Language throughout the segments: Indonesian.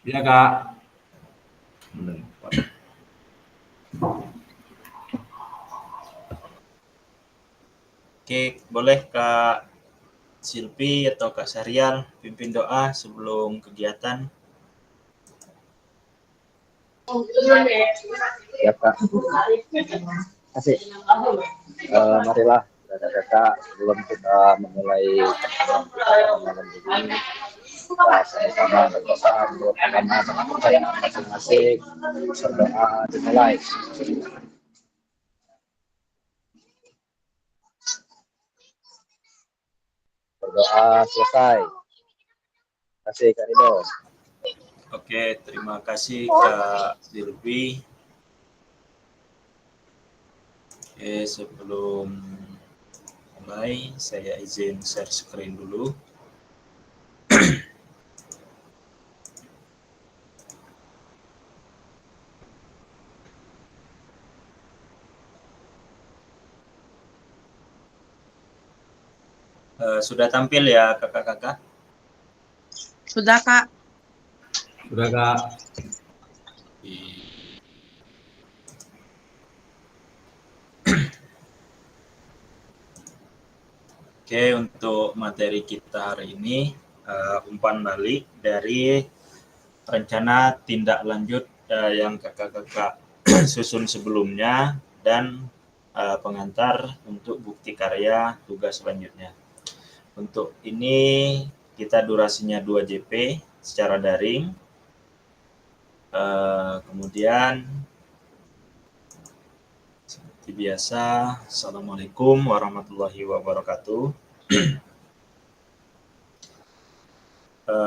Iya, Kak. Bentar. Oke, boleh Kak Silvi atau Kak Syarial pimpin doa sebelum kegiatan. Ya Kak, asik. Marilah Kakak sebelum kita memulai pertemuan kita malam ini, kita sama-sama berdoa menurut agama dan kepercayaan masing-masing. Berdoa dimulai. Berdoa selesai. Kasih Kak Rido. Oke, terima kasih Kak Silvi. Oke, sebelum mulai saya izin share screen dulu. Sudah tampil ya kakak-kakak? Sudah, Kak. Sudah, Kak. Oke, untuk materi kita hari ini umpan balik dari rencana tindak lanjut yang kakak-kakak susun sebelumnya dan pengantar untuk bukti karya tugas selanjutnya. Untuk ini kita durasinya 2 JP secara daring. Kemudian seperti biasa, Assalamualaikum warahmatullahi wabarakatuh.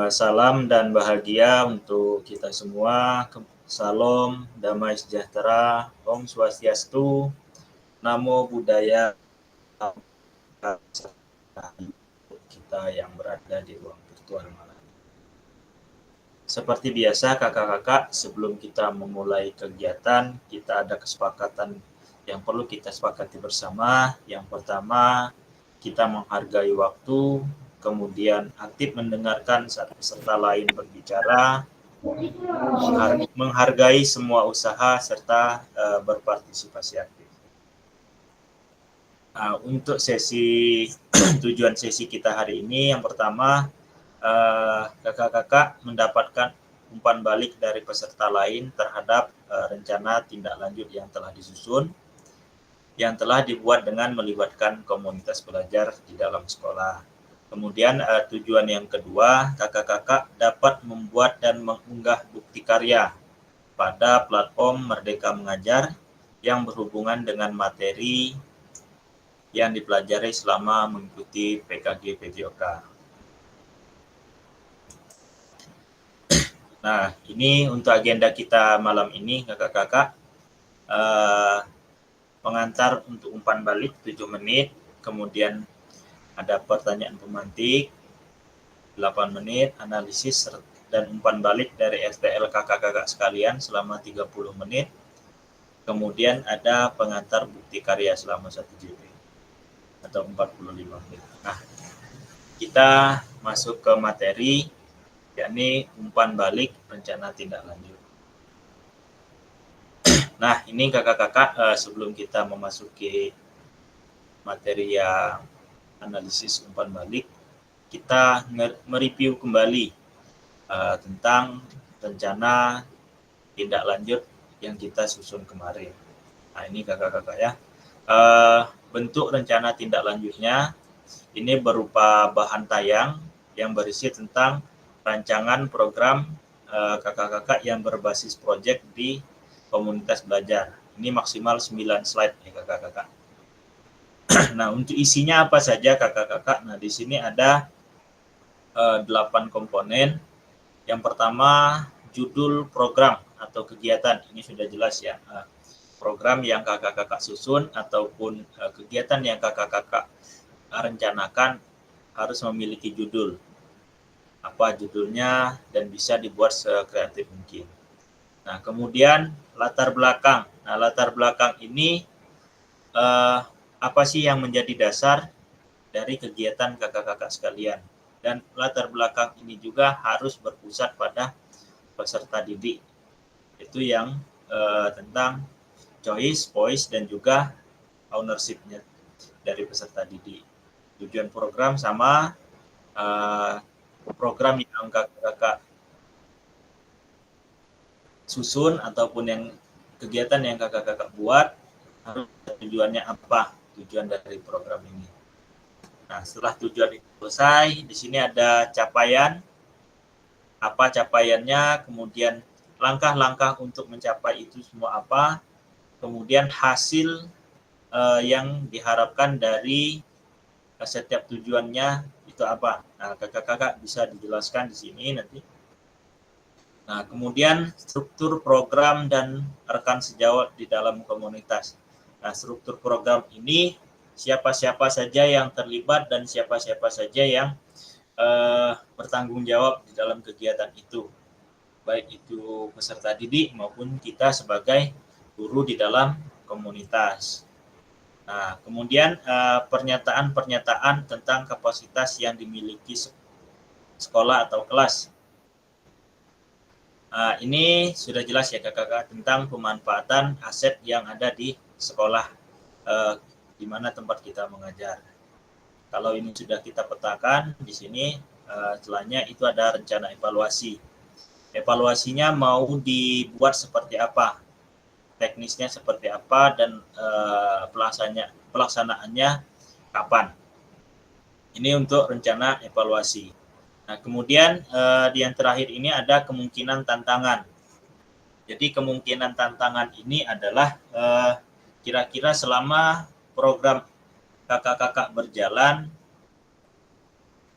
Salam dan bahagia untuk kita semua. Salam, damai sejahtera, Om Swastiastu, Namo Buddhaya, kita yang berada di ruang virtual malam. Seperti biasa kakak-kakak, sebelum kita memulai kegiatan, kita ada kesepakatan yang perlu kita sepakati bersama. Yang pertama, kita menghargai waktu, kemudian aktif mendengarkan saat peserta lain berbicara, menghargai semua usaha serta berpartisipasi aktif. Untuk sesi tujuan sesi kita hari ini, yang pertama kakak-kakak mendapatkan umpan balik dari peserta lain terhadap rencana tindak lanjut yang telah disusun, yang telah dibuat dengan melibatkan komunitas belajar di dalam sekolah. Kemudian tujuan yang kedua, kakak-kakak dapat membuat dan mengunggah bukti karya pada platform Merdeka Mengajar yang berhubungan dengan materi yang dipelajari selama mengikuti PKG PJOK. Nah, ini untuk agenda kita malam ini, kakak-kakak. Pengantar untuk umpan balik 7 menit, kemudian ada pertanyaan pemantik 8 menit, analisis dan umpan balik dari STL kakak-kakak sekalian selama 30 menit. Kemudian ada pengantar bukti karya selama 1 JP atau 45 menit. Nah, kita masuk ke materi, yakni umpan balik rencana tindak lanjut. Nah, ini kakak-kakak sebelum kita memasuki materi yang analisis umpan balik, kita mereview kembali tentang rencana tindak lanjut yang kita susun kemarin. Nah, ini kakak-kakak ya. Bentuk rencana tindak lanjutnya ini berupa bahan tayang yang berisi tentang rancangan program kakak-kakak yang berbasis proyek di komunitas belajar. Ini maksimal 9 slide ya kakak-kakak. Nah, untuk isinya apa saja kakak-kakak? Nah, di sini ada 8 komponen. Yang pertama, judul program atau kegiatan. Ini sudah jelas ya. Program yang kakak-kakak susun ataupun kegiatan yang kakak-kakak rencanakan harus memiliki judul. Apa judulnya dan bisa dibuat sekreatif mungkin. Nah, kemudian latar belakang. Nah, latar belakang ini apa sih yang menjadi dasar dari kegiatan kakak-kakak sekalian. Dan latar belakang ini juga harus berpusat pada peserta didik. Itu yang tentang choice, voice, dan juga ownership-nya dari peserta didik. Tujuan program sama program yang kakak susun ataupun yang kegiatan yang kakak-kakak buat, harus tujuannya apa, tujuan dari program ini. Nah, setelah tujuan itu selesai, di sini ada capaian, apa capaiannya, kemudian langkah-langkah untuk mencapai itu semua apa, kemudian hasil yang diharapkan dari setiap tujuannya itu apa. Nah, kakak-kakak bisa dijelaskan di sini nanti. Nah, kemudian struktur program dan rekan sejawat di dalam komunitas. Nah, struktur program ini siapa-siapa saja yang terlibat dan siapa-siapa saja yang bertanggung jawab di dalam kegiatan itu. Baik itu peserta didik maupun kita sebagai guru di dalam komunitas. Nah, kemudian pernyataan-pernyataan tentang kapasitas yang dimiliki sekolah atau kelas. Ini sudah jelas ya kakak-kakak tentang pemanfaatan aset yang ada di sekolah, di mana tempat kita mengajar. Kalau ini sudah kita petakan di sini, setelahnya itu ada rencana evaluasi. Evaluasinya mau dibuat seperti apa, teknisnya seperti apa, dan pelaksanaannya kapan. Ini untuk rencana evaluasi. Nah, kemudian di yang terakhir ini ada kemungkinan tantangan. Jadi kemungkinan tantangan ini adalah kira-kira selama program kakak-kakak berjalan,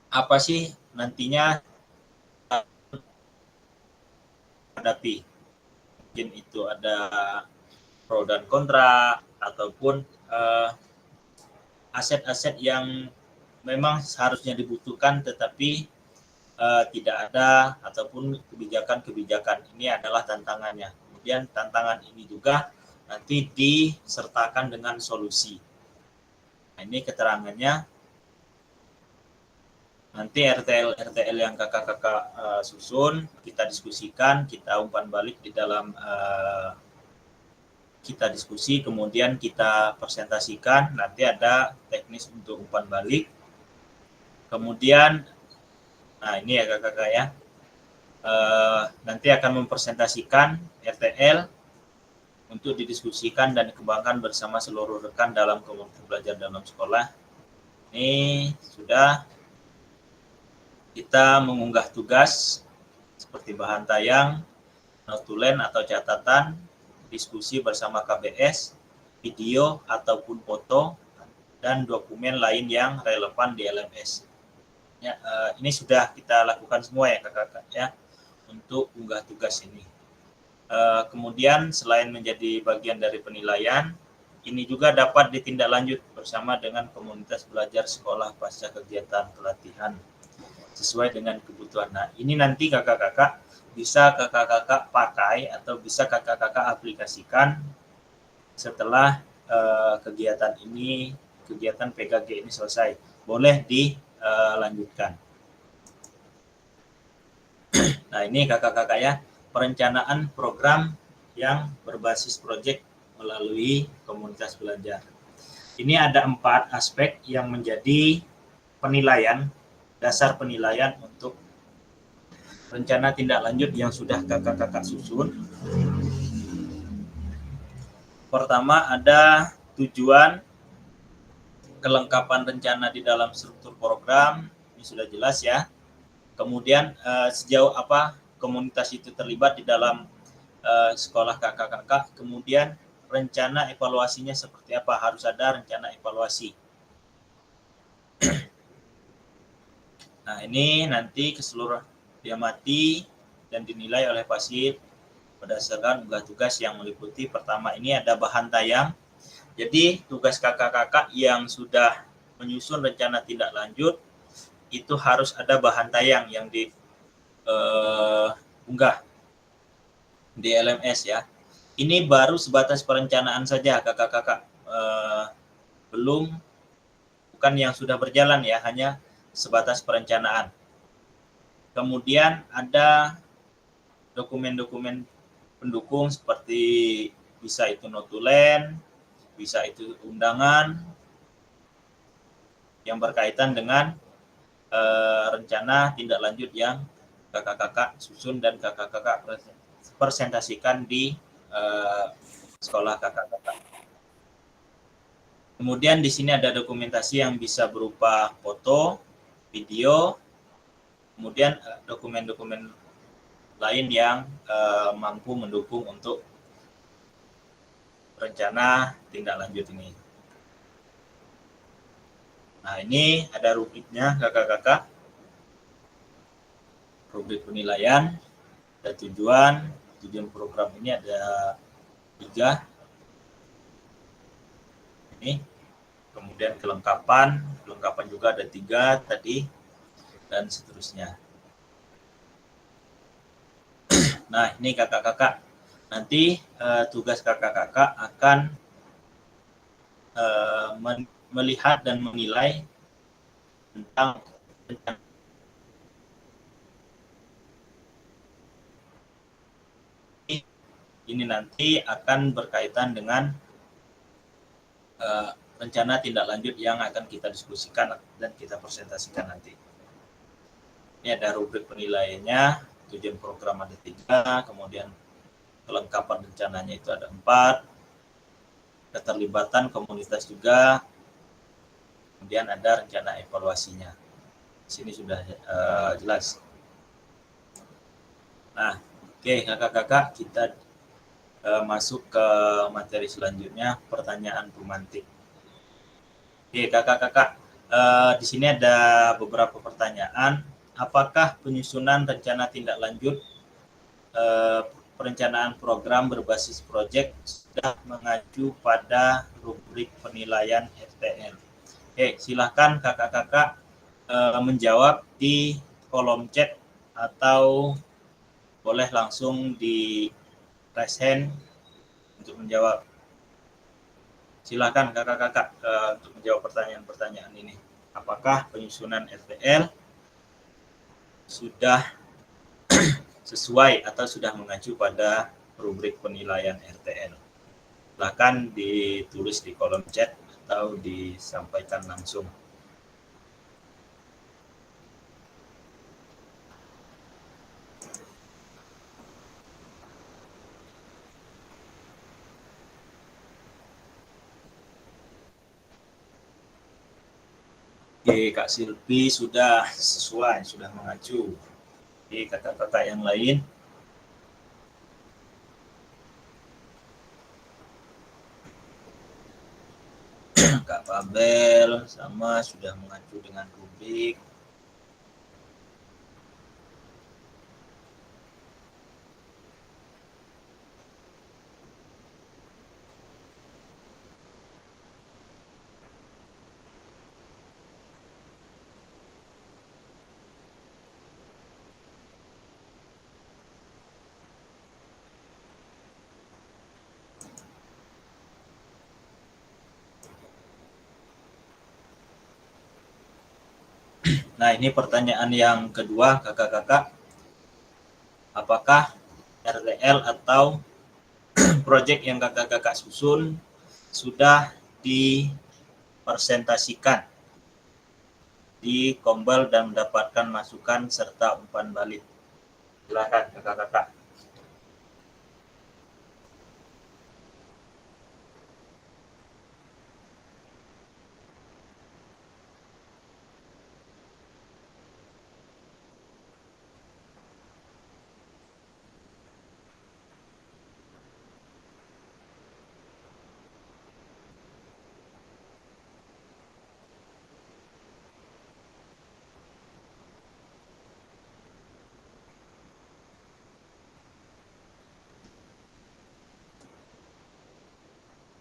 apa sih nantinya hadapi. Mungkin itu ada pro dan kontra, ataupun aset-aset yang memang seharusnya dibutuhkan tetapi tidak ada, ataupun kebijakan-kebijakan. Ini adalah tantangannya. Kemudian tantangan ini juga nanti disertakan dengan solusi. Nah, ini keterangannya. Nanti RTL yang kakak-kakak susun, kita diskusikan, kita umpan balik di dalam kita diskusi, kemudian kita presentasikan. Nanti ada teknis untuk umpan balik. Kemudian nah, ini ya kakak-kakak ya, nanti akan mempresentasikan RTL untuk didiskusikan dan dikembangkan bersama seluruh rekan dalam komunitas belajar dalam sekolah. Ini sudah kita mengunggah tugas seperti bahan tayang, notulen atau catatan, diskusi bersama KBS, video ataupun foto, dan dokumen lain yang relevan di LMS. Ya, ini sudah kita lakukan semua ya kakak-kakak ya untuk unggah tugas ini. Kemudian selain menjadi bagian dari penilaian, ini juga dapat ditindaklanjut bersama dengan komunitas belajar sekolah pasca kegiatan pelatihan sesuai dengan kebutuhan. Nah, ini nanti kakak-kakak bisa kakak-kakak pakai atau bisa kakak-kakak aplikasikan setelah kegiatan PKG ini selesai. Boleh dilanjutkan. Nah, ini kakak-kakak ya, perencanaan program yang berbasis proyek melalui komunitas belajar. Ini ada 4 aspek yang menjadi penilaian, dasar penilaian untuk rencana tindak lanjut yang sudah kakak-kakak susun. Pertama ada tujuan, kelengkapan rencana di dalam struktur program, ini sudah jelas ya. Kemudian sejauh apa komunitas itu terlibat di dalam sekolah kakak-kakak. Kemudian rencana evaluasinya seperti apa, harus ada rencana evaluasi. Nah, ini nanti keseluruhan diamati dan dinilai oleh FASIP berdasarkan unggah tugas yang meliputi pertama ini ada bahan tayang. Jadi tugas kakak-kakak yang sudah menyusun rencana tindak lanjut itu harus ada bahan tayang yang diunggah di LMS ya. Ini baru sebatas perencanaan saja kakak-kakak, bukan yang sudah berjalan ya, hanya sebatas perencanaan. Kemudian ada dokumen-dokumen pendukung seperti bisa itu notulen, bisa itu undangan yang berkaitan dengan rencana tindak lanjut yang kakak-kakak susun dan kakak-kakak presentasikan di sekolah kakak-kakak. Kemudian di sini ada dokumentasi yang bisa berupa foto, video, kemudian dokumen-dokumen lain yang mampu mendukung untuk rencana tindak lanjut ini. Nah, ini ada rubriknya kakak-kakak. Rubrik penilaian, ada tujuan program ini ada 3. Ini, kemudian kelengkapan juga ada 3 tadi, dan seterusnya. Nah, ini kakak-kakak, nanti tugas kakak-kakak akan melihat dan menilai tentang ini nanti akan berkaitan dengan rencana tindak lanjut yang akan kita diskusikan dan kita presentasikan nanti. Ini ada rubrik penilaiannya, tujuan program ada 3, kemudian kelengkapan rencananya itu ada 4, keterlibatan komunitas juga, kemudian ada rencana evaluasinya. Di sini sudah jelas. Nah, oke kakak-kakak, kita masuk ke materi selanjutnya, pertanyaan pemantik. Oke kakak-kakak, di sini ada beberapa pertanyaan. Apakah penyusunan rencana tindak lanjut perencanaan program berbasis proyek sudah mengacu pada rubrik penilaian FTL? Oke, silakan kakak-kakak menjawab di kolom chat atau boleh langsung di raise hand untuk menjawab. Silakan kakak-kakak untuk menjawab pertanyaan-pertanyaan ini. Apakah penyusunan FTL sudah sesuai atau sudah mengacu pada rubrik penilaian RTL? Silakan ditulis di kolom chat atau disampaikan langsung. Oke, Kak Silvi sudah sesuai, sudah mengacu. Oke, kakak-kakak yang lain. Kak Pabel sama sudah mengacu dengan rubrik. Nah, ini pertanyaan yang kedua, kakak-kakak. Apakah RTL atau proyek yang kakak-kakak susun sudah dipresentasikan di Kombal dan mendapatkan masukan serta umpan balik? Silakan kakak-kakak.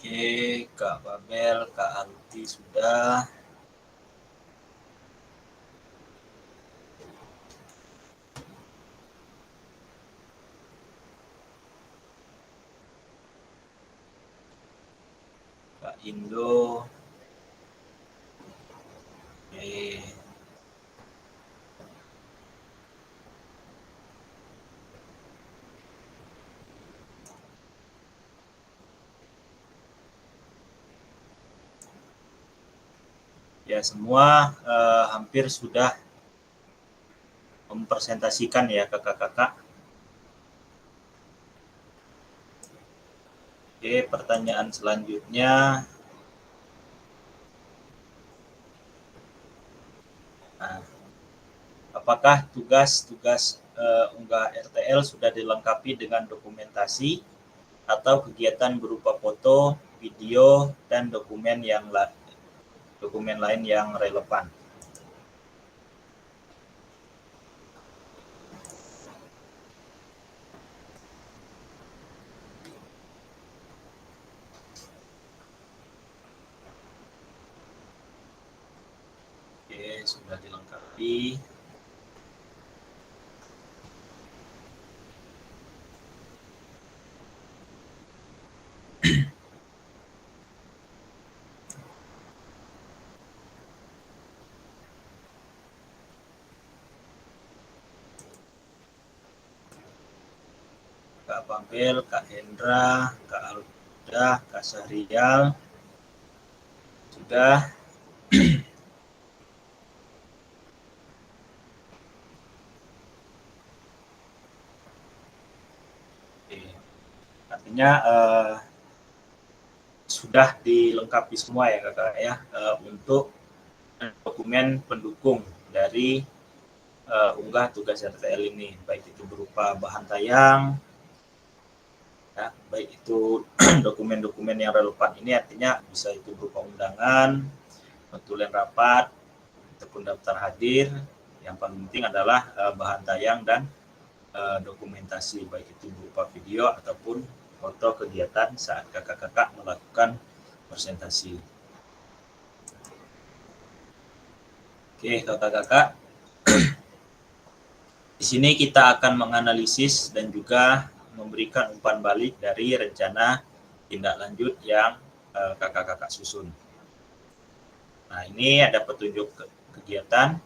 Oke, Kak Babel, Kak Alti sudah. Kak Indo. Oke. Ya, semua hampir sudah mempresentasikan ya kakak-kakak. Oke, pertanyaan selanjutnya. Nah, apakah tugas-tugas unggah RTL sudah dilengkapi dengan dokumentasi atau kegiatan berupa foto, video, dan dokumen lain yang relevan? Oke, sudah dilengkapi. Kak Pampel, Kak Hendra, Kak Alda, Kak Syahrial, sudah. Oke. Artinya sudah dilengkapi semua ya kakak ya untuk dokumen pendukung dari unggah tugas RTL ini, baik itu berupa bahan tayang, ya, baik itu dokumen-dokumen yang relevan ini artinya bisa itu berupa undangan, notulen rapat, ataupun daftar hadir. Yang paling penting adalah bahan tayang dan dokumentasi, baik itu berupa video ataupun foto kegiatan saat kakak-kakak melakukan presentasi. Oke, kakak-kakak. Di sini kita akan menganalisis dan juga memberikan umpan balik dari rencana tindak lanjut yang kakak-kakak susun. Nah, ini ada petunjuk kegiatan.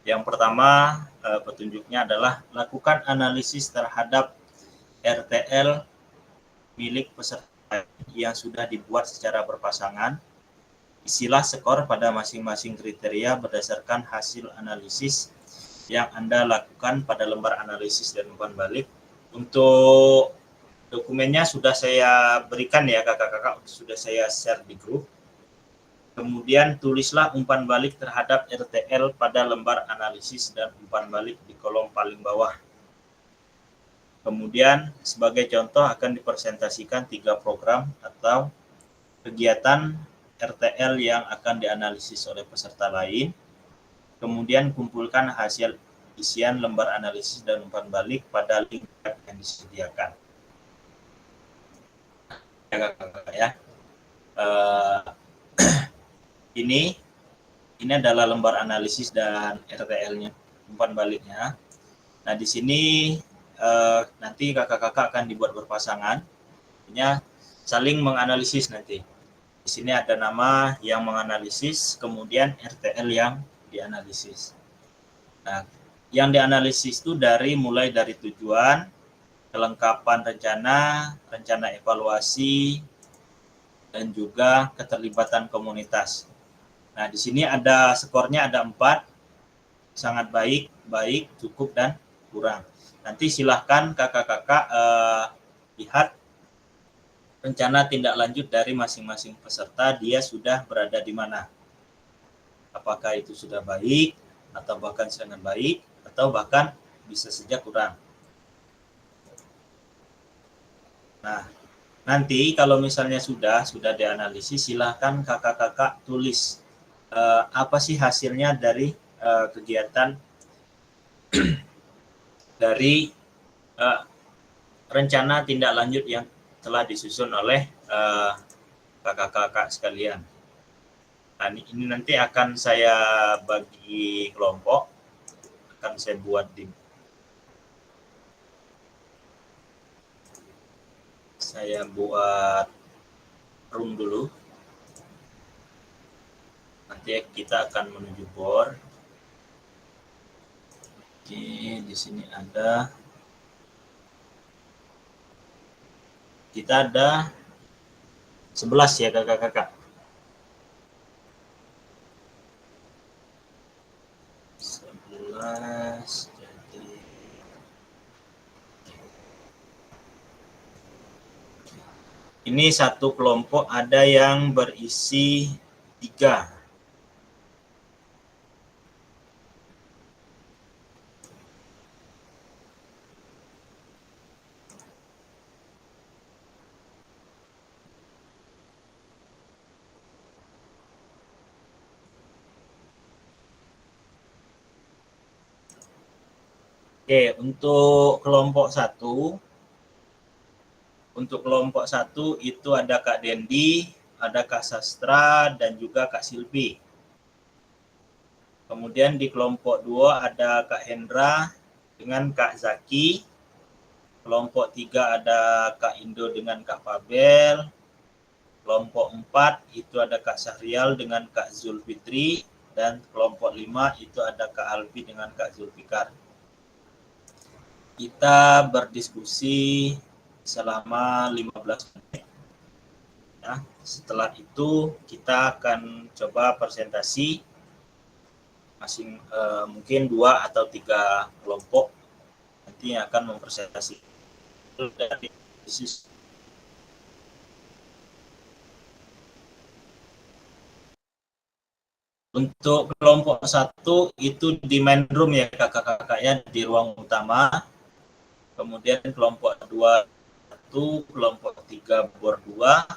Yang pertama, petunjuknya adalah lakukan analisis terhadap RTL milik peserta yang sudah dibuat secara berpasangan. Isilah skor pada masing-masing kriteria berdasarkan hasil analisis yang Anda lakukan pada lembar analisis dan umpan balik. Untuk dokumennya sudah saya berikan ya kakak-kakak, sudah saya share di grup. Kemudian tulislah umpan balik terhadap RTL pada lembar analisis dan umpan balik di kolom paling bawah. Kemudian sebagai contoh akan dipresentasikan 3 program atau kegiatan RTL yang akan dianalisis oleh peserta lain. Kemudian kumpulkan hasil isian lembar analisis dan umpan balik pada link yang disediakan. Ya. Ini adalah lembar analisis dan RTL-nya, umpan baliknya. Nah, di sini nanti kakak-kakak akan dibuat berpasangan, artinya saling menganalisis nanti. Di sini ada nama yang menganalisis, kemudian RTL yang dianalisis. Nah, yang dianalisis itu mulai dari tujuan, kelengkapan rencana evaluasi, dan juga keterlibatan komunitas. Nah, di sini ada skornya ada 4, sangat baik, baik, cukup, dan kurang. Nanti silahkan kakak-kakak lihat rencana tindak lanjut dari masing-masing peserta, dia sudah berada di mana. Apakah itu sudah baik, atau bahkan sangat baik, atau bahkan bisa saja kurang. Nah, nanti kalau misalnya sudah dianalisis, silahkan kakak-kakak tulis apa sih hasilnya dari kegiatan dari rencana tindak lanjut yang telah disusun oleh kakak-kakak sekalian. Nah, ini nanti akan saya bagi kelompok, akan saya buat room dulu. Nanti kita akan menuju board. Oke, di sini kita ada 11 ya kakak-kakak. 11. Jadi ini satu kelompok ada yang berisi 3. Oke, untuk kelompok 1 itu ada Kak Dendi, ada Kak Sastra, dan juga Kak Silvi. Kemudian di kelompok 2 ada Kak Hendra dengan Kak Zaki. Kelompok 3 ada Kak Indo dengan Kak Fabel. Kelompok 4 itu ada Kak Syahrial dengan Kak Zulfitri. Dan kelompok 5 itu ada Kak Alfi dengan Kak Zulfikar. Kita berdiskusi selama 15 menit. Ya, setelah itu kita akan coba presentasi mungkin 2 atau 3 kelompok nanti yang akan mempresentasi dari sisi. Untuk kelompok 1 itu di main room ya kakak-kakaknya, di ruang utama. Kemudian kelompok 2 1, kelompok 3 bor 2,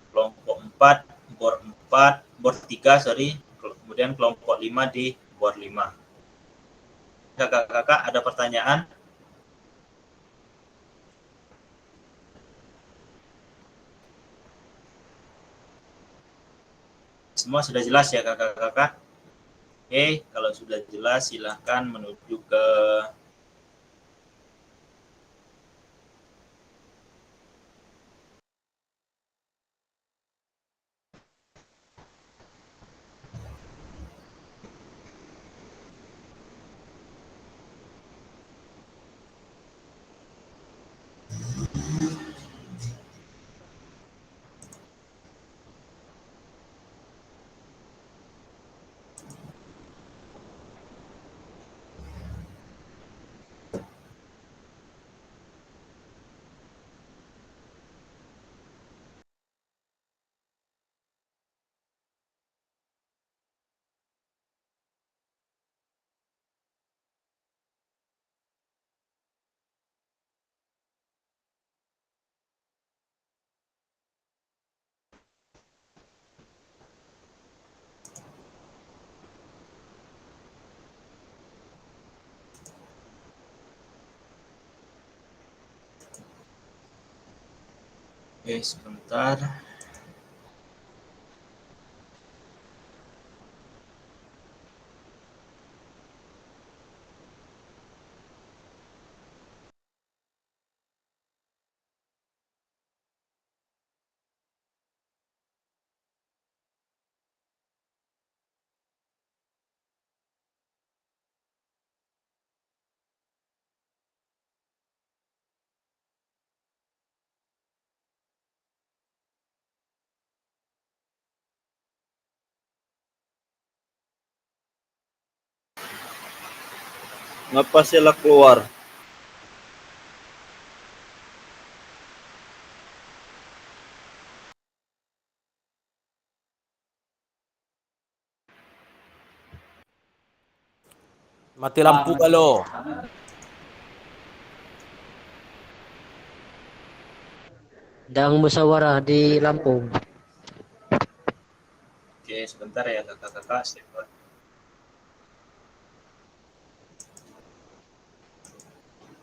kelompok 4 bor 3 sorry. Kemudian kelompok 5 di bor 5. Kakak-kakak ada pertanyaan? Semua sudah jelas ya kakak-kakak? Oke, kalau sudah jelas silahkan menuju ke sebentar. Ngapa sila keluar? Mati lampu kalau. Sedang musyawarah di Lampung. Oke, sebentar ya kakak-kakak.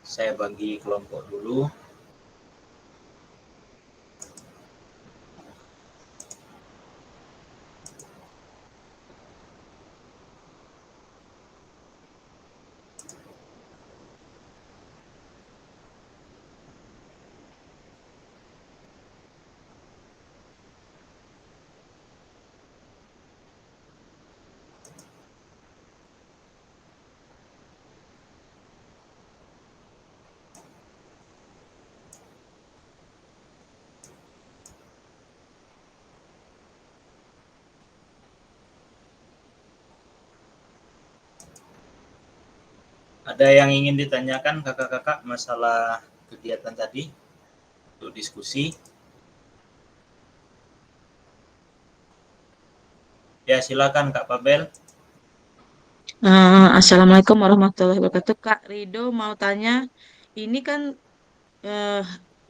Saya bagi kelompok dulu. Ada yang ingin ditanyakan kakak-kakak masalah kegiatan tadi untuk diskusi? Ya, silakan Kak Pabel. Assalamualaikum warahmatullahi wabarakatuh. Kak Rido mau tanya, ini kan eh,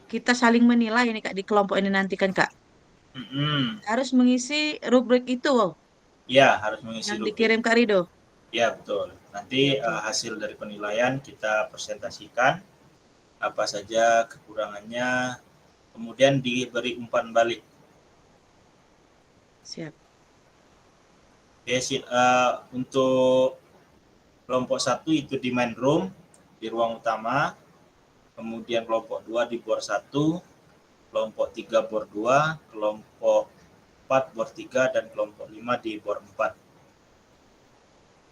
kita saling menilai ini Kak di kelompok ini nanti kan Kak. Mm-mm. Harus mengisi rubrik itu Ya, harus mengisi yang rubrik. dikirim Kak Rido. Ya, betul. Nanti Oke, oke. hasil dari penilaian kita presentasikan apa saja kekurangannya, kemudian diberi umpan balik. Siap. Oke, untuk kelompok 1 itu di main room, di ruang utama, kemudian kelompok 2 di bor 1, kelompok 3 bor 2, kelompok 4 bor 3, dan kelompok 5 di bor 4.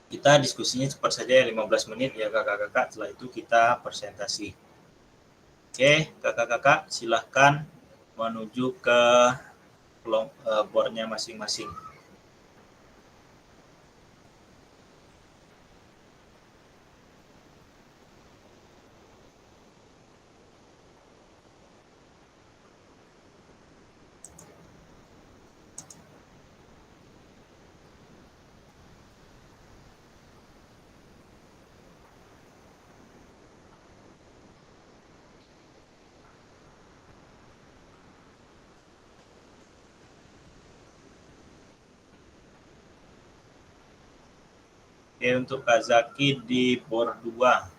Kita diskusinya cepat saja 15 menit ya kakak-kakak, setelah itu kita presentasi. Oke, kakak-kakak silahkan menuju ke bornya masing-masing. Oke, untuk Kak Zaki di bor 2.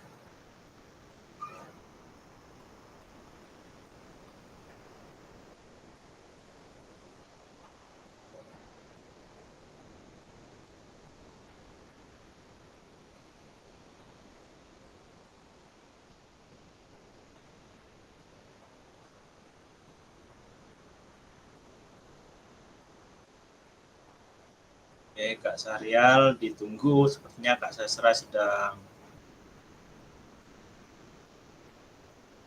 Oke, Kak Sahrial ditunggu, sepertinya Kak Sastra sedang.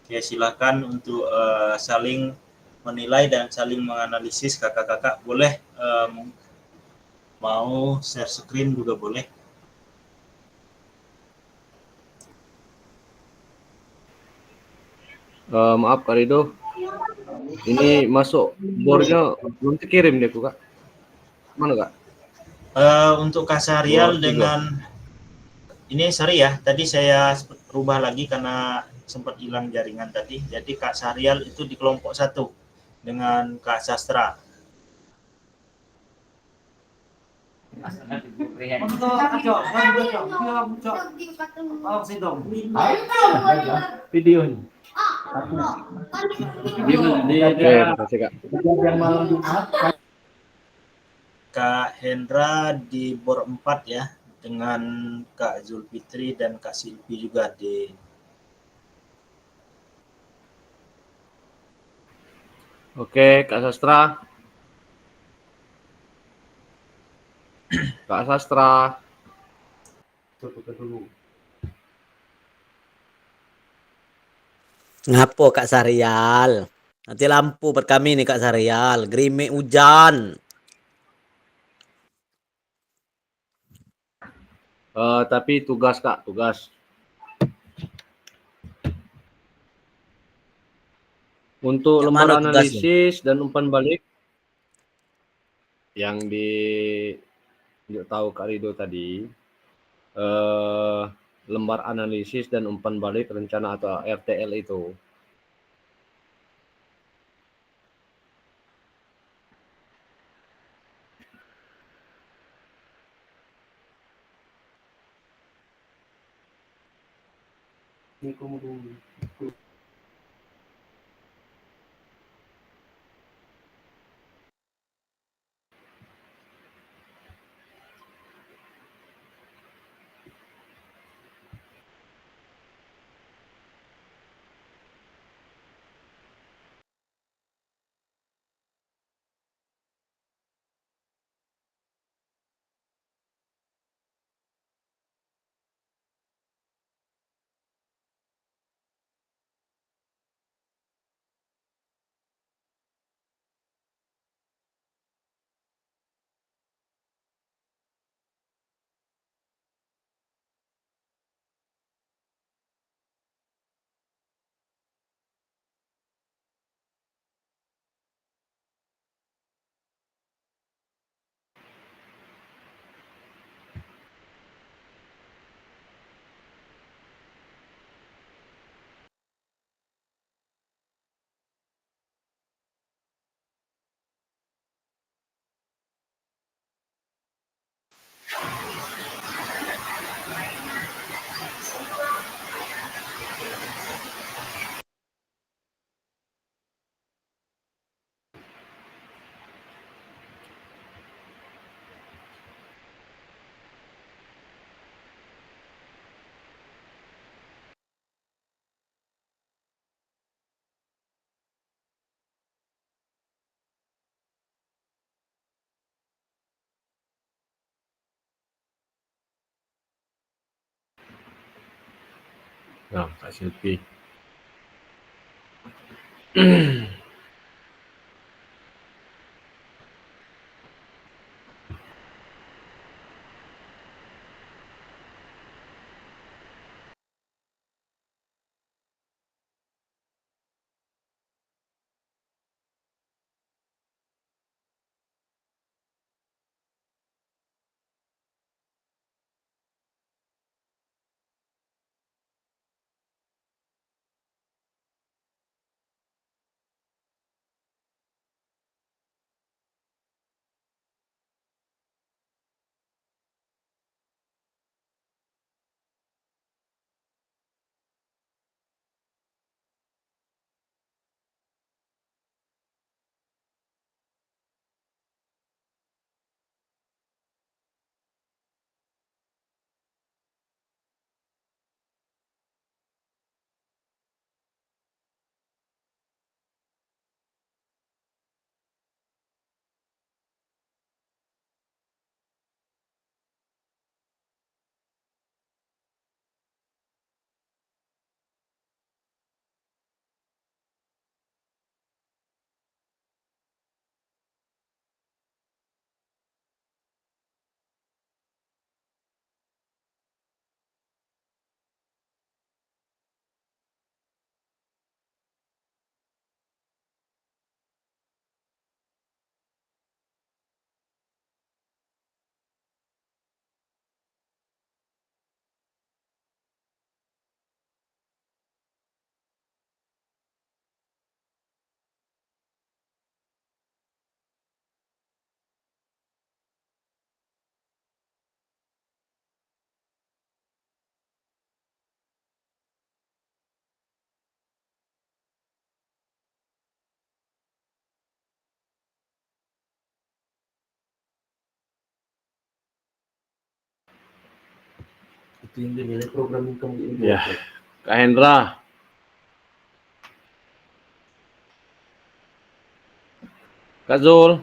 Oke, silakan untuk saling menilai dan saling menganalisis kakak-kakak. Boleh mau share screen juga boleh. Maaf Kak Rido, ini masuk bornya belum dikirim deh Kak. Mana Kak? Untuk Kak Sahrial Bor 3. dengan ini sorry ya, tadi saya rubah lagi karena sempat hilang jaringan tadi. Jadi Kak Sahrial itu di kelompok 1 dengan Kak Sastra. Video ini. Oke, makasih Kak. Kak Hendra di bor 4 ya, dengan Kak Zulfitri dan Kak Silvi juga di. Oke, Kak Sastra. Kak Sastra. Tutup dulu. Ngapo Kak Sarial? Nanti lampu buat kami nih Kak Sarial. Gerimis hujan. Tapi tugas Kak, tugas. Untuk Yang lembar mana tugasnya? analisis dan umpan balik yang tahu Kak Rido tadi, lembar analisis dan umpan balik rencana atau RTL itu. Nah, Kak Silvi. Itu yang dinilai program kamu ini. Ya, Kak Hendra. Kak Zul.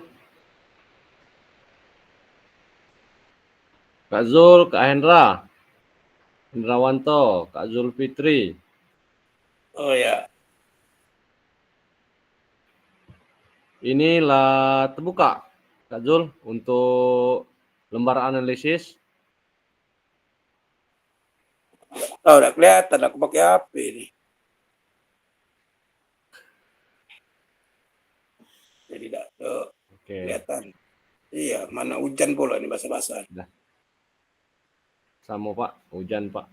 Kak Zul, Kak Hendra. Hendrawanto, Kak Zulfitri. Oh ya, Inilah terbuka, Kak Zul, untuk lembar analisis. udah kelihatan aku pakai HP nih. Jadi tidak Oke, kelihatan. Iya, mana hujan pula nih basah-basah. sama Pak, hujan Pak.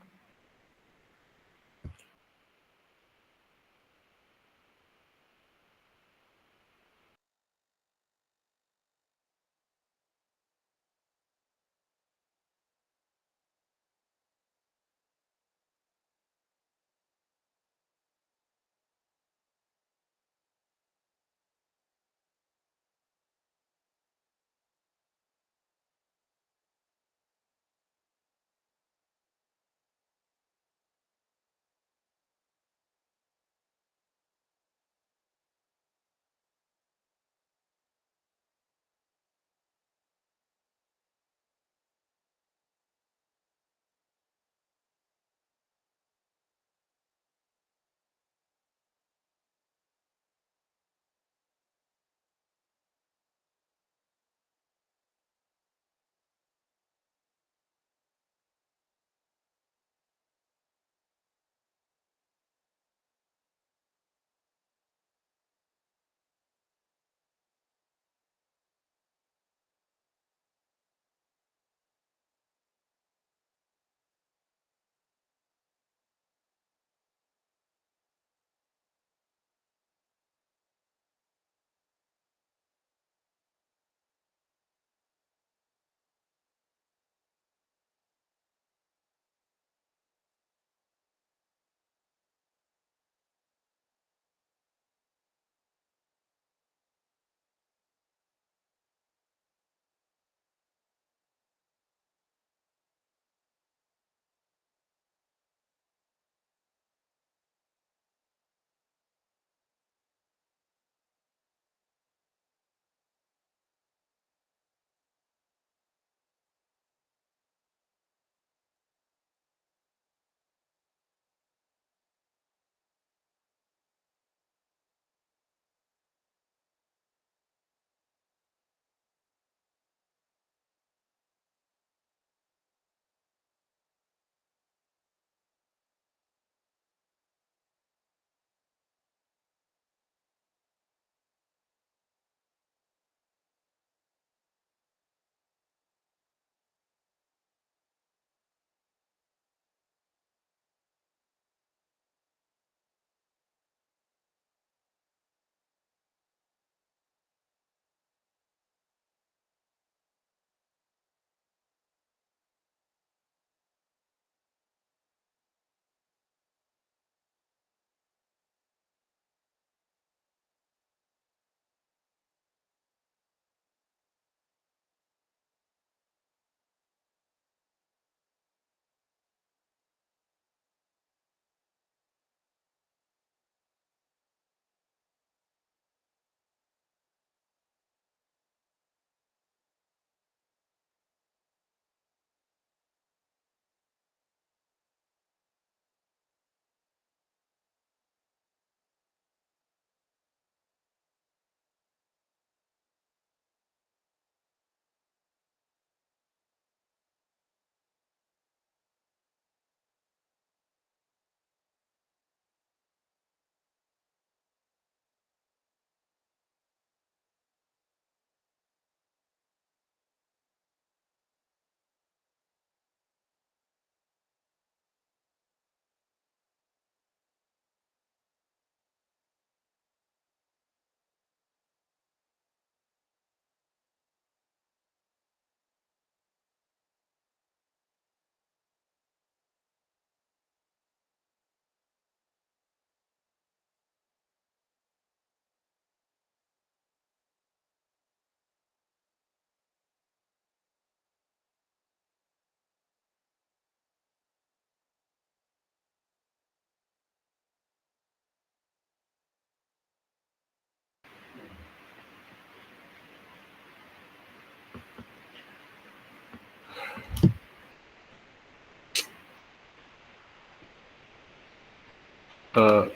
Eh,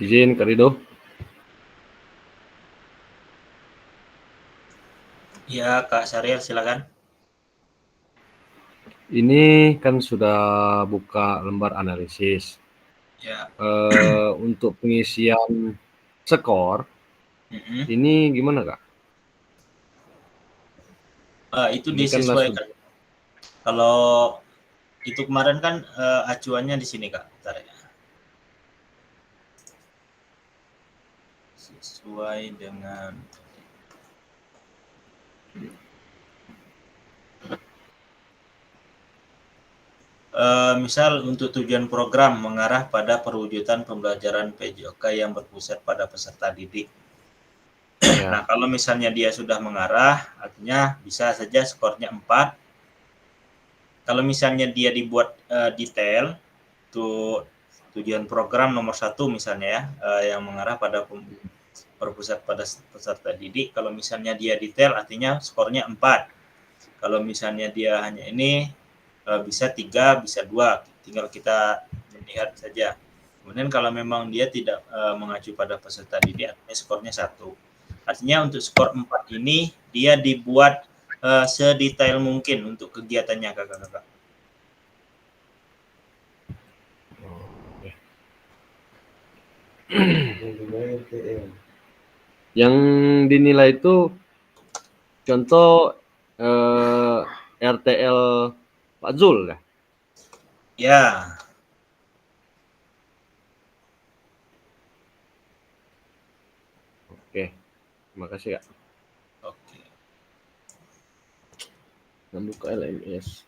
izin Kak Rido. Ya, Kak Syariel, silakan. Ini kan sudah buka lembar analisis. Ya. Untuk pengisian skor Mm-mm. ini gimana Kak? Itu Ini kan disesuaikan. Kalau itu kemarin kan acuannya di sini, Kak. Bentar ya. Sesuai dengan misal untuk tujuan program mengarah pada perwujudan pembelajaran PJOK yang berpusat pada peserta didik. Ya. Nah, kalau misalnya dia sudah mengarah, artinya bisa saja skornya 4. Kalau misalnya dia dibuat detail, untuk tujuan program nomor 1 misalnya ya, yang mengarah pada berpusat pada peserta didik, kalau misalnya dia detail artinya skornya 4. Kalau misalnya dia hanya ini bisa 3, bisa 2, tinggal kita melihat saja. Kemudian kalau memang dia tidak mengacu pada peserta didik, artinya skornya 1. Artinya untuk skor 4 ini dia dibuat sedetail mungkin untuk kegiatannya, kakak-kakak. Yang dinilai itu contoh RTL Pak Zul ya? Ya. Oke, terima kasih Kak. Oke. Buka LMS.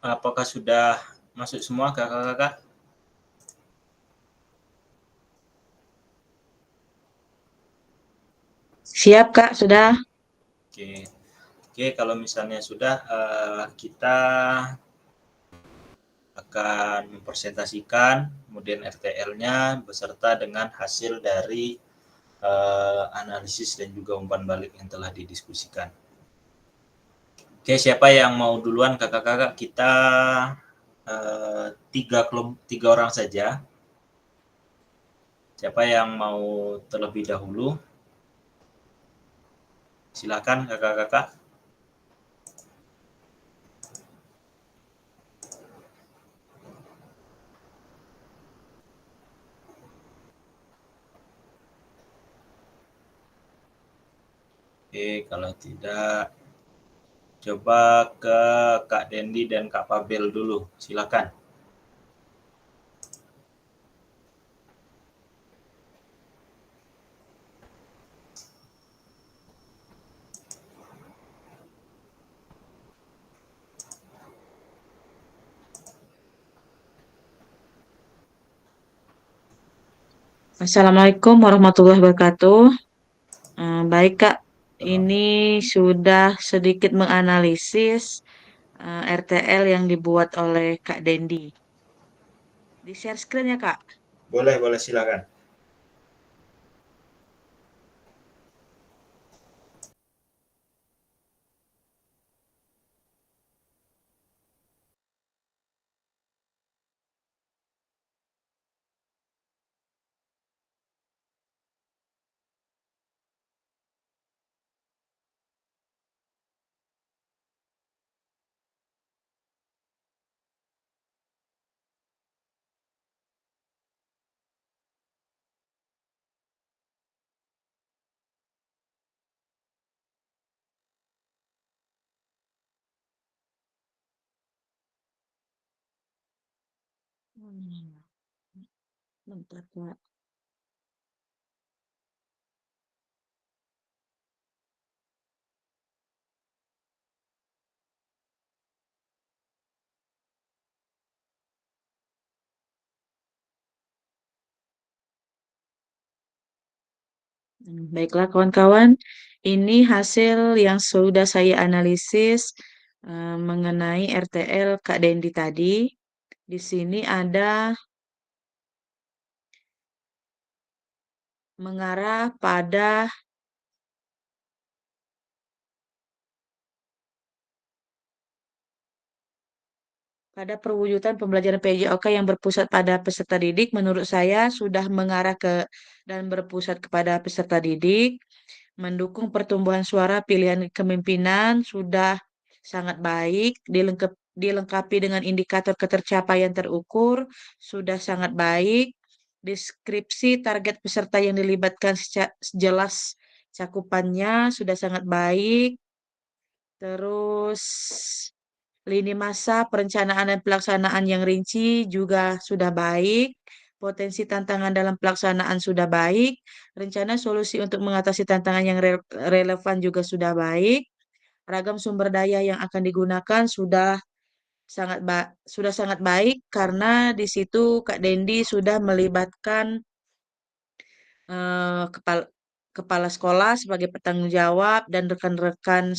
Apakah sudah masuk semua, kakak-kakak? Siap, Kak, sudah. Oke. Oke, kalau misalnya sudah, kita akan mempresentasikan kemudian RTL-nya beserta dengan hasil dari analisis dan juga umpan balik yang telah didiskusikan. Oke, siapa yang mau duluan, kakak-kakak? Kita 3 orang saja. Siapa yang mau terlebih dahulu? Silakan, kakak-kakak. Oke, kalau tidak, coba ke Kak Dendi dan Kak Pabel dulu. Silakan. Assalamualaikum warahmatullahi wabarakatuh. Baik, Kak. Ini sudah sedikit menganalisis RTL yang dibuat oleh Kak Dendi. Di share screen ya, Kak? Boleh, silakan. Bentar, Kak. Baiklah kawan-kawan, ini hasil yang sudah saya analisis mengenai RTL Kak Dendi tadi. Di sini ada mengarah pada perwujudan pembelajaran PJOK yang berpusat pada peserta didik, menurut saya sudah mengarah ke dan berpusat kepada peserta didik, mendukung pertumbuhan suara pilihan kepemimpinan sudah sangat baik, dilengkapi dengan indikator ketercapaian terukur sudah sangat baik, deskripsi target peserta yang dilibatkan jelas cakupannya sudah sangat baik, terus lini masa perencanaan dan pelaksanaan yang rinci juga sudah baik. Potensi tantangan dalam pelaksanaan sudah baik. Rencana solusi untuk mengatasi tantangan yang relevan juga sudah baik. Ragam sumber daya yang akan digunakan sudah sangat baik karena di situ Kak Dendi sudah melibatkan kepala kepala sekolah sebagai petanggung jawab dan rekan-rekan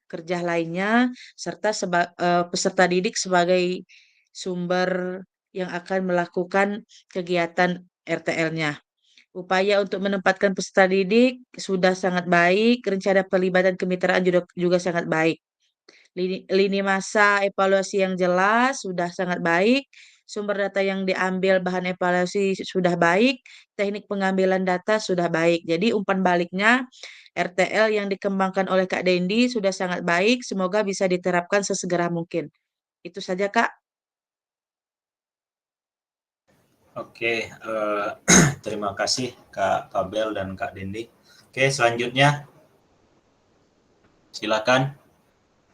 kerja lainnya serta peserta didik sebagai sumber yang akan melakukan kegiatan RTL-nya. Upaya untuk menempatkan peserta didik sudah sangat baik, rencana pelibatan kemitraan juga sangat baik. Lini masa evaluasi yang jelas sudah sangat baik, sumber data yang diambil bahan evaluasi sudah baik, teknik pengambilan data sudah baik. Jadi umpan baliknya RTL yang dikembangkan oleh Kak Dendi sudah sangat baik, semoga bisa diterapkan sesegera mungkin. Itu saja Kak. Oke, terima kasih Kak Fabel dan Kak Dendi. Oke, selanjutnya silakan.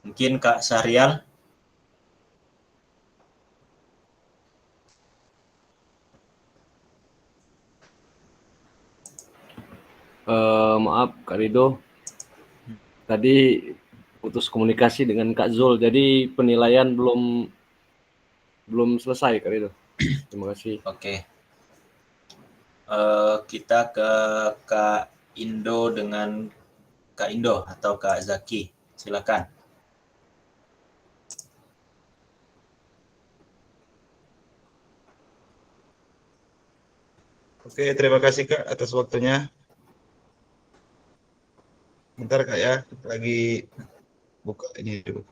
Mungkin Kak Syahrial. Maaf Kak Rido, tadi putus komunikasi dengan Kak Zul, jadi penilaian belum selesai Kak Rido. Terima kasih. Oke. Kita ke Kak Indo dengan Kak Indo atau Kak Zaki. Silakan. Oke, terima kasih Kak atas waktunya. Bentar Kak ya, lagi buka ini dulu.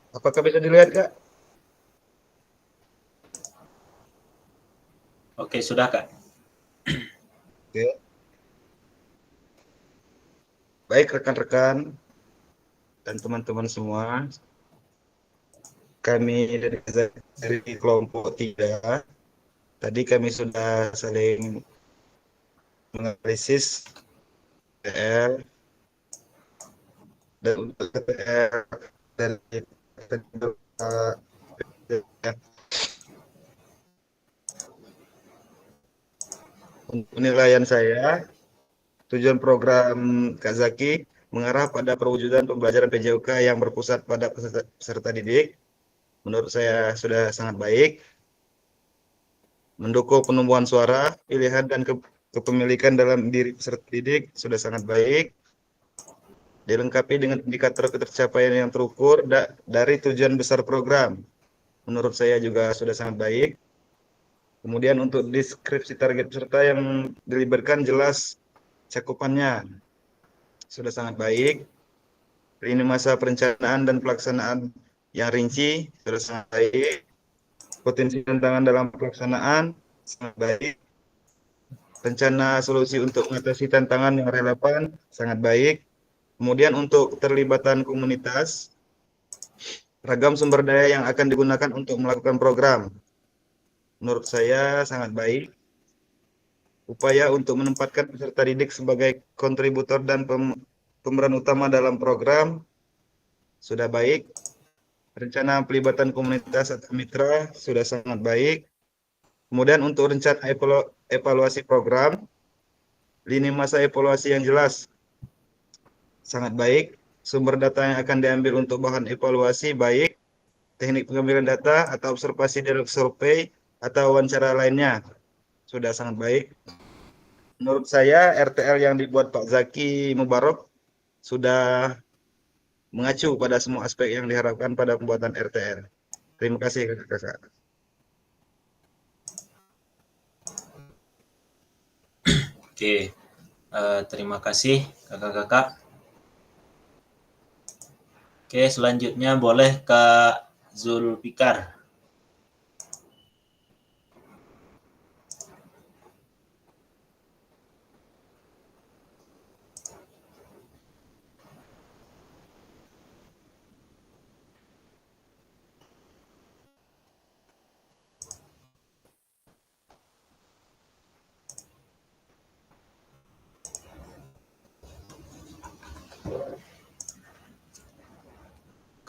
Apakah bisa dilihat Kak? Oke, sudah Kak. Oke. Baik rekan-rekan dan teman-teman semua, kami dari kelompok 3, tadi kami sudah saling menganalisis TL dan untuk TL dari penilaian saya, tujuan program Kak Zaki mengarah pada perwujudan pembelajaran PJOK yang berpusat pada peserta didik. Menurut saya sudah sangat baik. Mendukung penumbuhan suara, pilihan dan kepemilikan dalam diri peserta didik sudah sangat baik. Dilengkapi dengan indikator ketercapaian yang terukur dari tujuan besar program. Menurut saya juga sudah sangat baik. Kemudian untuk deskripsi target peserta yang dilibatkan jelas cakupannya sudah sangat baik. Ini masa perencanaan dan pelaksanaan yang rinci sudah sangat baik. Potensi tantangan dalam pelaksanaan sangat baik. Rencana solusi untuk mengatasi tantangan yang relevan sangat baik. Kemudian untuk keterlibatan komunitas, ragam sumber daya yang akan digunakan untuk melakukan program. Menurut saya sangat baik. Upaya untuk menempatkan peserta didik sebagai kontributor dan pemeran utama dalam program sudah baik. Rencana pelibatan komunitas atau mitra sudah sangat baik. Kemudian untuk rencana evaluasi program, lini masa evaluasi yang jelas sangat baik. Sumber data yang akan diambil untuk bahan evaluasi baik. Teknik pengambilan data atau observasi dari survei atau wawancara lainnya sudah sangat baik. Menurut saya RTL yang dibuat Pak Zaki Mubarok sudah mengacu pada semua aspek yang diharapkan pada pembuatan RTL. Terima kasih kakak-kakak. Oke, terima kasih kakak-kakak. Oke, selanjutnya boleh Kak Zulfikar.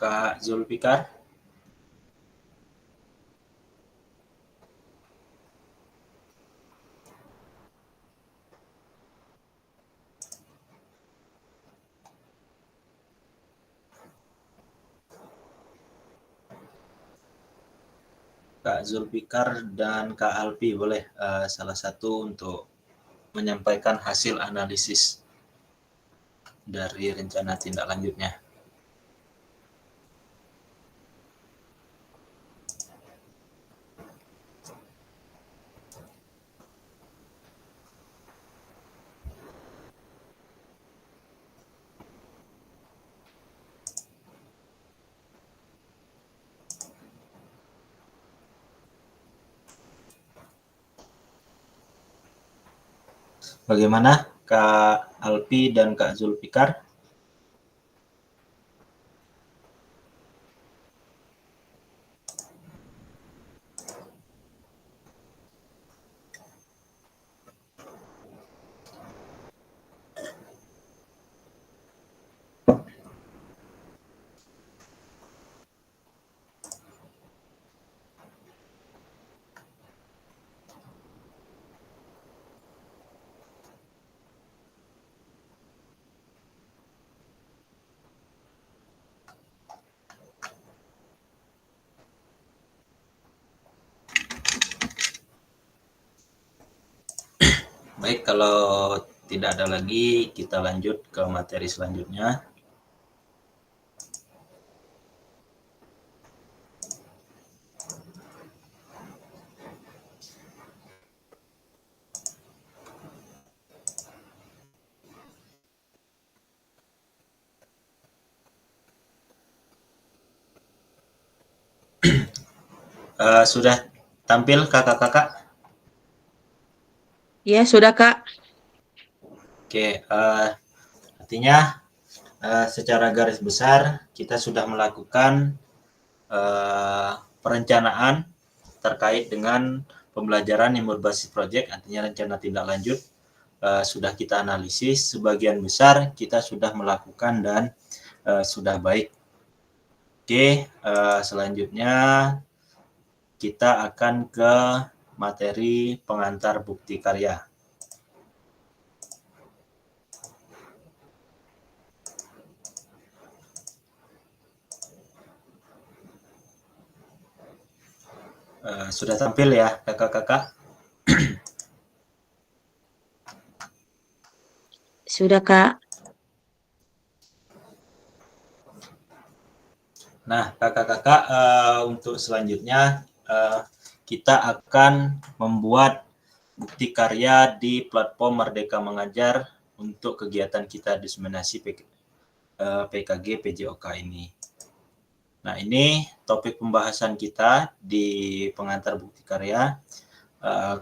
Kak Zulfikar. Kak Zulfikar dan Kak Alpi boleh salah satu untuk menyampaikan hasil analisis dari rencana tindak lanjutnya. Bagaimana Kak Alpi dan Kak Zulfikar? Baik, kalau tidak ada lagi, kita lanjut ke materi selanjutnya. Sudah tampil kakak-kakak? Ya, sudah Kak. Oke, artinya secara garis besar kita sudah melakukan perencanaan terkait dengan pembelajaran yang berbasis proyek, artinya rencana tindak lanjut sudah kita analisis, sebagian besar kita sudah melakukan dan sudah baik. Oke, selanjutnya kita akan ke materi pengantar bukti karya. Sudah tampil ya kakak-kakak? Sudah Kak. Nah kakak-kakak, untuk selanjutnya kita akan membuat bukti karya di platform Merdeka Mengajar untuk kegiatan kita diseminasi PKG PJOK ini. Nah, ini topik pembahasan kita di pengantar bukti karya.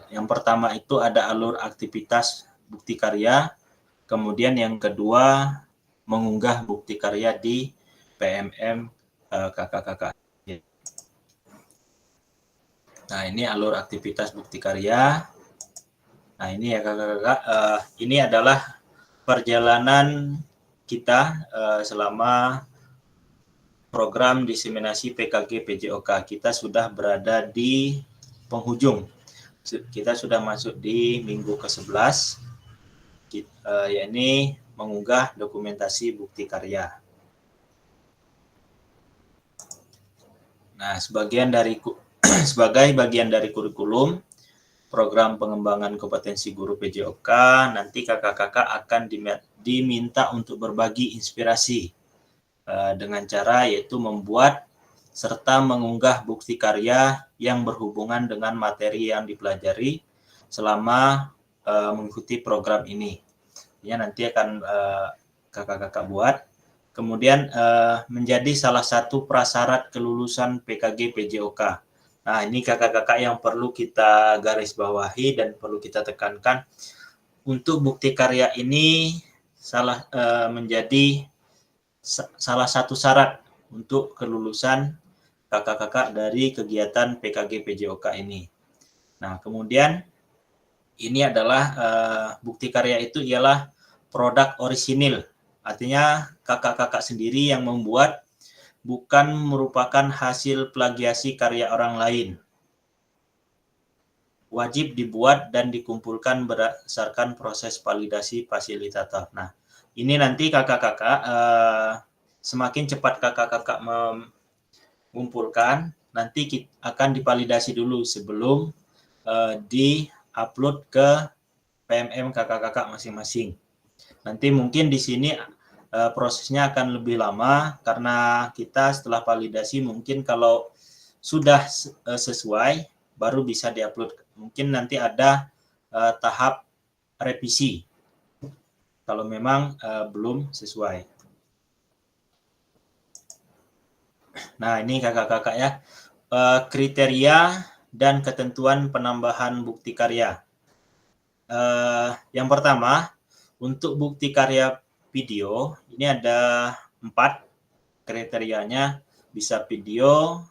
Yang pertama itu ada alur aktivitas bukti karya, kemudian yang kedua mengunggah bukti karya di PMM kakak-kakak. Nah, ini alur aktivitas bukti karya. Nah, ini ya kakak-kakak, ini adalah perjalanan kita selama program diseminasi PKG PJOK. Kita sudah berada di penghujung. Kita sudah masuk di minggu ke-11, yakni mengunggah dokumentasi bukti karya. Nah, sebagai bagian dari kurikulum program pengembangan kompetensi guru PJOK, nanti kakak-kakak akan diminta untuk berbagi inspirasi dengan cara yaitu membuat serta mengunggah bukti karya yang berhubungan dengan materi yang dipelajari selama mengikuti program ini. Ya, nanti akan kakak-kakak buat. Kemudian menjadi salah satu prasyarat kelulusan PKG PJOK. Nah, ini kakak-kakak yang perlu kita garis bawahi dan perlu kita tekankan. Untuk bukti karya ini menjadi salah satu syarat untuk kelulusan kakak-kakak dari kegiatan PKG PJOK ini. Nah, kemudian ini adalah bukti karya itu ialah produk orisinil. Artinya kakak-kakak sendiri yang membuat, bukan merupakan hasil plagiasi karya orang lain. Wajib dibuat dan dikumpulkan berdasarkan proses validasi fasilitator. Nah, ini nanti kakak-kakak semakin cepat kakak-kakak mengumpulkan, nanti akan divalidasi dulu sebelum di-upload ke PMM kakak-kakak masing-masing. Nanti mungkin di sini prosesnya akan lebih lama karena kita setelah validasi mungkin kalau sudah sesuai baru bisa diupload. Mungkin nanti ada tahap revisi kalau memang belum sesuai. Nah, ini kakak-kakak ya, kriteria dan ketentuan penambahan bukti karya. Yang pertama, untuk bukti karya video, ini ada 4 kriterianya, bisa video.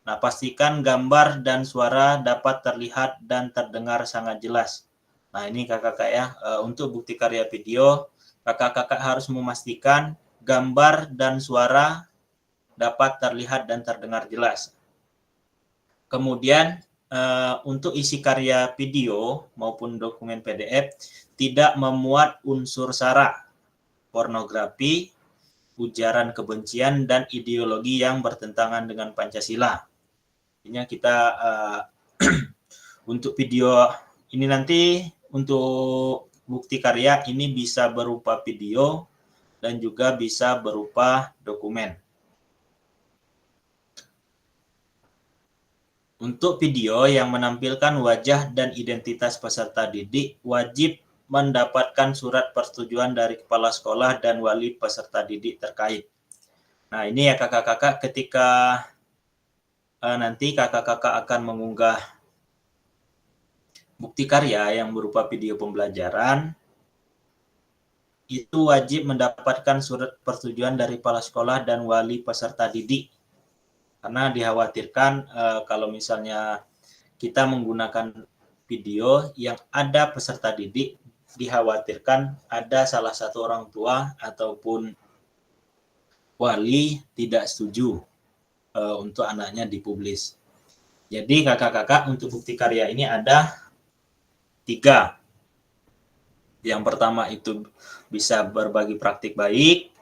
Nah, pastikan gambar dan suara dapat terlihat dan terdengar sangat jelas. Nah, ini kakak-kakak ya, untuk bukti karya video, kakak-kakak harus memastikan gambar dan suara dapat terlihat dan terdengar jelas. Kemudian, untuk isi karya video maupun dokumen PDF, tidak memuat unsur sara, pornografi, ujaran kebencian, dan ideologi yang bertentangan dengan Pancasila. Intinya kita untuk video ini nanti untuk bukti karya ini bisa berupa video dan juga bisa berupa dokumen. Untuk video yang menampilkan wajah dan identitas peserta didik wajib mendapatkan surat persetujuan dari kepala sekolah dan wali peserta didik terkait. Nah, ini ya kakak-kakak, ketika nanti kakak-kakak akan mengunggah bukti karya yang berupa video pembelajaran, itu wajib mendapatkan surat persetujuan dari kepala sekolah dan wali peserta didik. Karena dikhawatirkan kalau misalnya kita menggunakan video yang ada peserta didik, dikhawatirkan ada salah satu orang tua ataupun wali tidak setuju untuk anaknya dipublis. Jadi kakak-kakak untuk bukti karya ini ada 3. Yang pertama itu bisa berbagi praktik baik,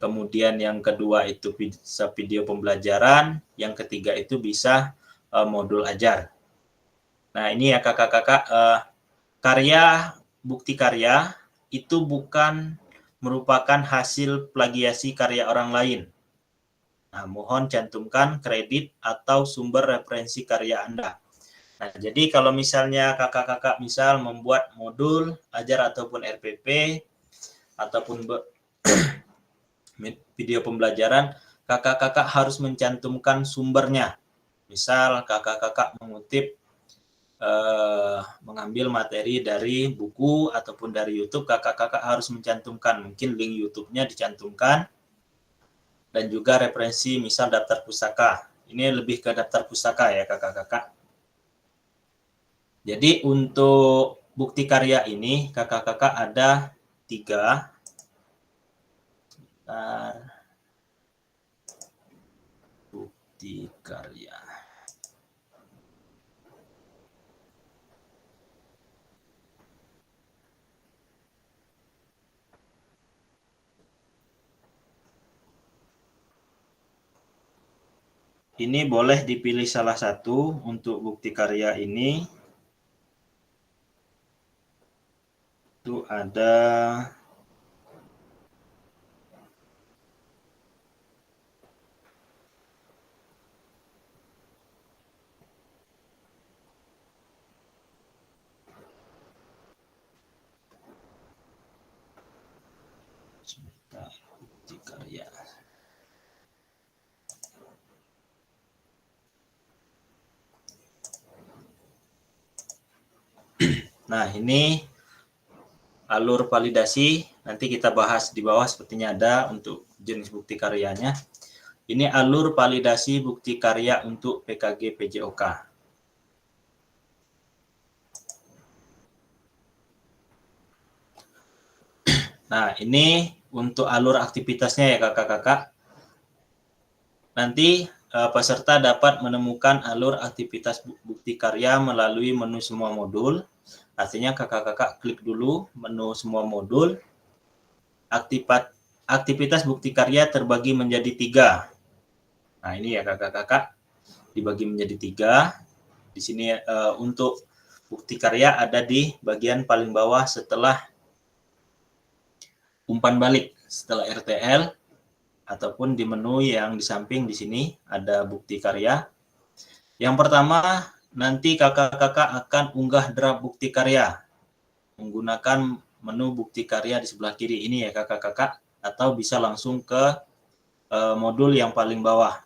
kemudian yang kedua itu bisa video pembelajaran, yang ketiga itu bisa modul ajar. Nah, ini ya kakak-kakak, bukti karya itu bukan merupakan hasil plagiasi karya orang lain. Nah, mohon cantumkan kredit atau sumber referensi karya Anda. Nah, jadi kalau misalnya kakak-kakak misal membuat modul ajar ataupun RPP ataupun video pembelajaran, kakak-kakak harus mencantumkan sumbernya. Misal kakak-kakak mengutip mengambil materi dari buku ataupun dari YouTube, kakak-kakak harus mencantumkan, mungkin link YouTube-nya dicantumkan, dan juga referensi misal daftar pustaka. Ini lebih ke daftar pustaka ya kakak-kakak. Jadi untuk bukti karya ini kakak-kakak ada 3. Bukti karya. Ini boleh dipilih salah satu untuk bukti karya ini. Itu ada bukti karya. Nah, ini alur validasi, nanti kita bahas di bawah sepertinya ada untuk jenis bukti karyanya. Ini alur validasi bukti karya untuk PKG PJOK. Nah, ini untuk alur aktivitasnya ya kakak-kakak. Nanti peserta dapat menemukan alur aktivitas bukti karya melalui menu semua modul. Artinya kakak-kakak klik dulu menu semua modul. Aktivitas bukti karya terbagi menjadi 3. Nah, ini ya kakak-kakak dibagi menjadi 3. Di sini untuk bukti karya ada di bagian paling bawah setelah umpan balik, setelah RTL, ataupun di menu yang di samping di sini ada bukti karya. Yang pertama, nanti kakak-kakak akan unggah draft bukti karya menggunakan menu bukti karya di sebelah kiri ini ya kakak-kakak, atau bisa langsung ke modul yang paling bawah.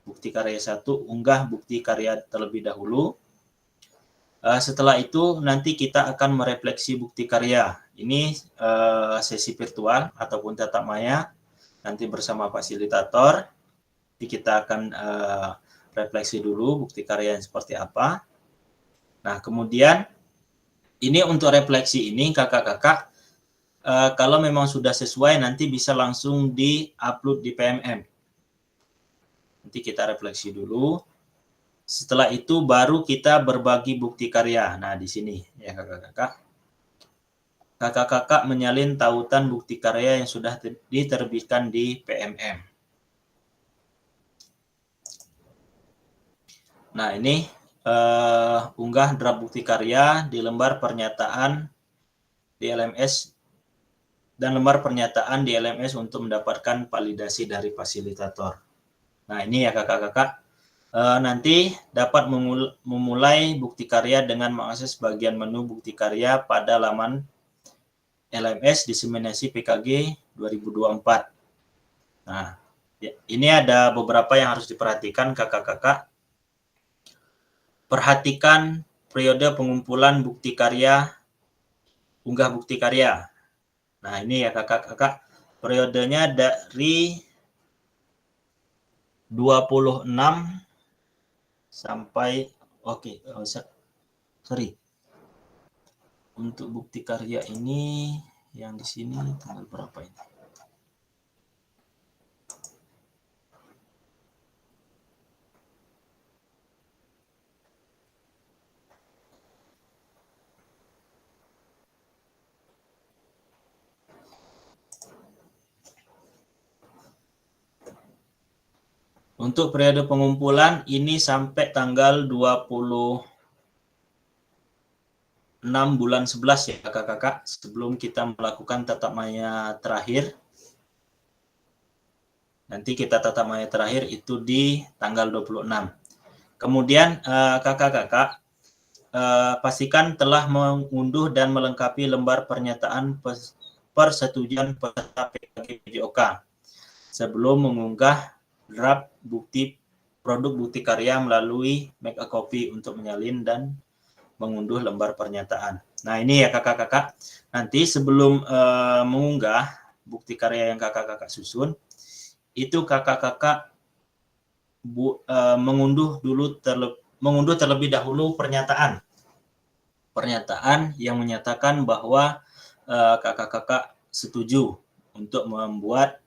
Bukti karya 1, unggah bukti karya terlebih dahulu. Setelah itu nanti kita akan merefleksi bukti karya. Ini sesi virtual ataupun tatap maya nanti bersama fasilitator. Jadi kita akan refleksi dulu bukti karya yang seperti apa. Nah, kemudian ini untuk refleksi ini kakak-kakak kalau memang sudah sesuai nanti bisa langsung di-upload di PMM. Nanti kita refleksi dulu. Setelah itu baru kita berbagi bukti karya. Nah, di sini ya kakak-kakak. Kakak-kakak menyalin tautan bukti karya yang sudah diterbitkan di PMM. Nah, ini unggah draft bukti karya di lembar pernyataan di LMS dan lembar pernyataan di LMS untuk mendapatkan validasi dari fasilitator. Nah, ini ya kakak-kakak. Nanti dapat memulai bukti karya dengan mengakses bagian menu bukti karya pada laman LMS diseminasi PKG 2024. Nah, ini ada beberapa yang harus diperhatikan kakak-kakak. Perhatikan periode pengumpulan bukti karya, unggah bukti karya. Nah, ini ya kakak-kakak, periodenya dari 26 sampai untuk bukti karya ini yang di sini tanggal berapa ini? Untuk periode pengumpulan ini sampai tanggal 26 bulan 11 ya kakak-kakak, sebelum kita melakukan tatap maya terakhir. Nanti kita tatap maya terakhir itu di tanggal 26. Kemudian kakak-kakak pastikan telah mengunduh dan melengkapi lembar pernyataan persetujuan peserta PJOK sebelum mengunggah draft produk bukti karya melalui make a copy untuk menyalin dan mengunduh lembar pernyataan. Nah ini ya kakak-kakak, nanti sebelum mengunggah bukti karya yang kakak-kakak susun, itu kakak-kakak mengunduh terlebih dahulu pernyataan yang menyatakan bahwa kakak-kakak setuju untuk membuat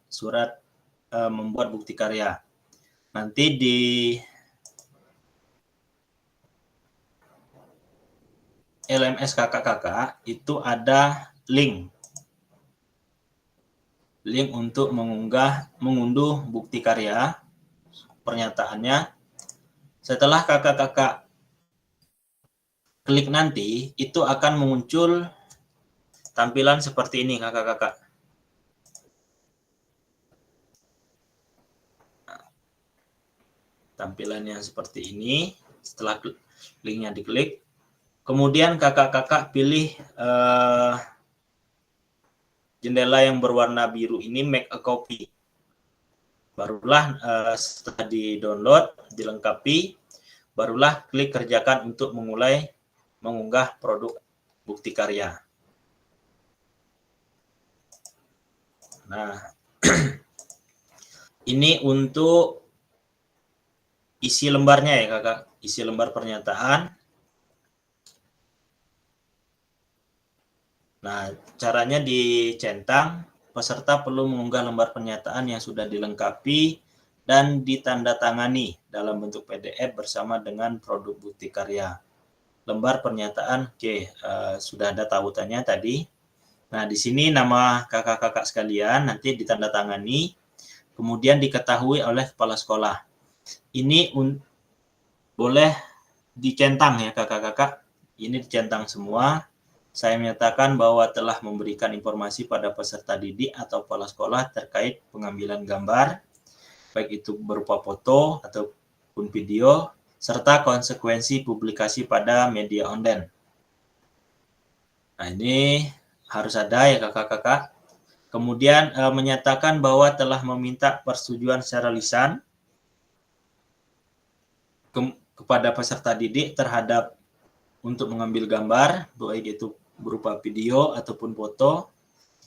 membuat bukti karya. Nanti di LMS kakak-kakak itu ada link untuk mengunduh bukti karya pernyataannya. Setelah kakak-kakak klik nanti, itu akan muncul tampilan seperti ini kakak-kakak. Tampilannya seperti ini. Setelah linknya diklik, kemudian kakak-kakak pilih jendela yang berwarna biru ini, make a copy. Barulah setelah di-download, dilengkapi, barulah klik kerjakan untuk memulai mengunggah produk bukti karya. Nah, ini untuk isi lembarnya ya kakak, isi lembar pernyataan. Nah, caranya dicentang, peserta perlu mengunggah lembar pernyataan yang sudah dilengkapi dan ditandatangani dalam bentuk PDF bersama dengan produk bukti karya. Lembar pernyataan, sudah ada tautannya tadi. Nah, di sini nama kakak-kakak sekalian nanti ditandatangani, kemudian diketahui oleh kepala sekolah. Ini boleh dicentang ya kakak-kakak, ini dicentang semua. Saya menyatakan bahwa telah memberikan informasi pada peserta didik atau kepala sekolah terkait pengambilan gambar, baik itu berupa foto ataupun video, serta konsekuensi publikasi pada media online. Nah, ini harus ada ya kakak-kakak. Kemudian menyatakan bahwa telah meminta persetujuan secara lisan kepada peserta didik terhadap untuk mengambil gambar, baik itu berupa video ataupun foto,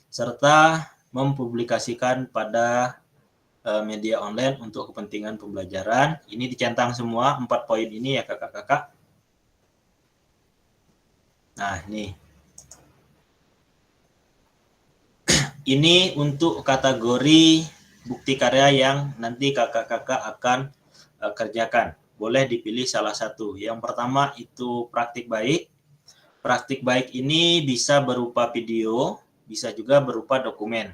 serta mempublikasikan pada media online untuk kepentingan pembelajaran. Ini dicentang semua 4 poin ini ya kakak-kakak. Nah, ini untuk kategori bukti karya yang nanti kakak-kakak akan kerjakan. Boleh dipilih salah satu. Yang pertama itu praktik baik. Praktik baik ini bisa berupa video, bisa juga berupa dokumen.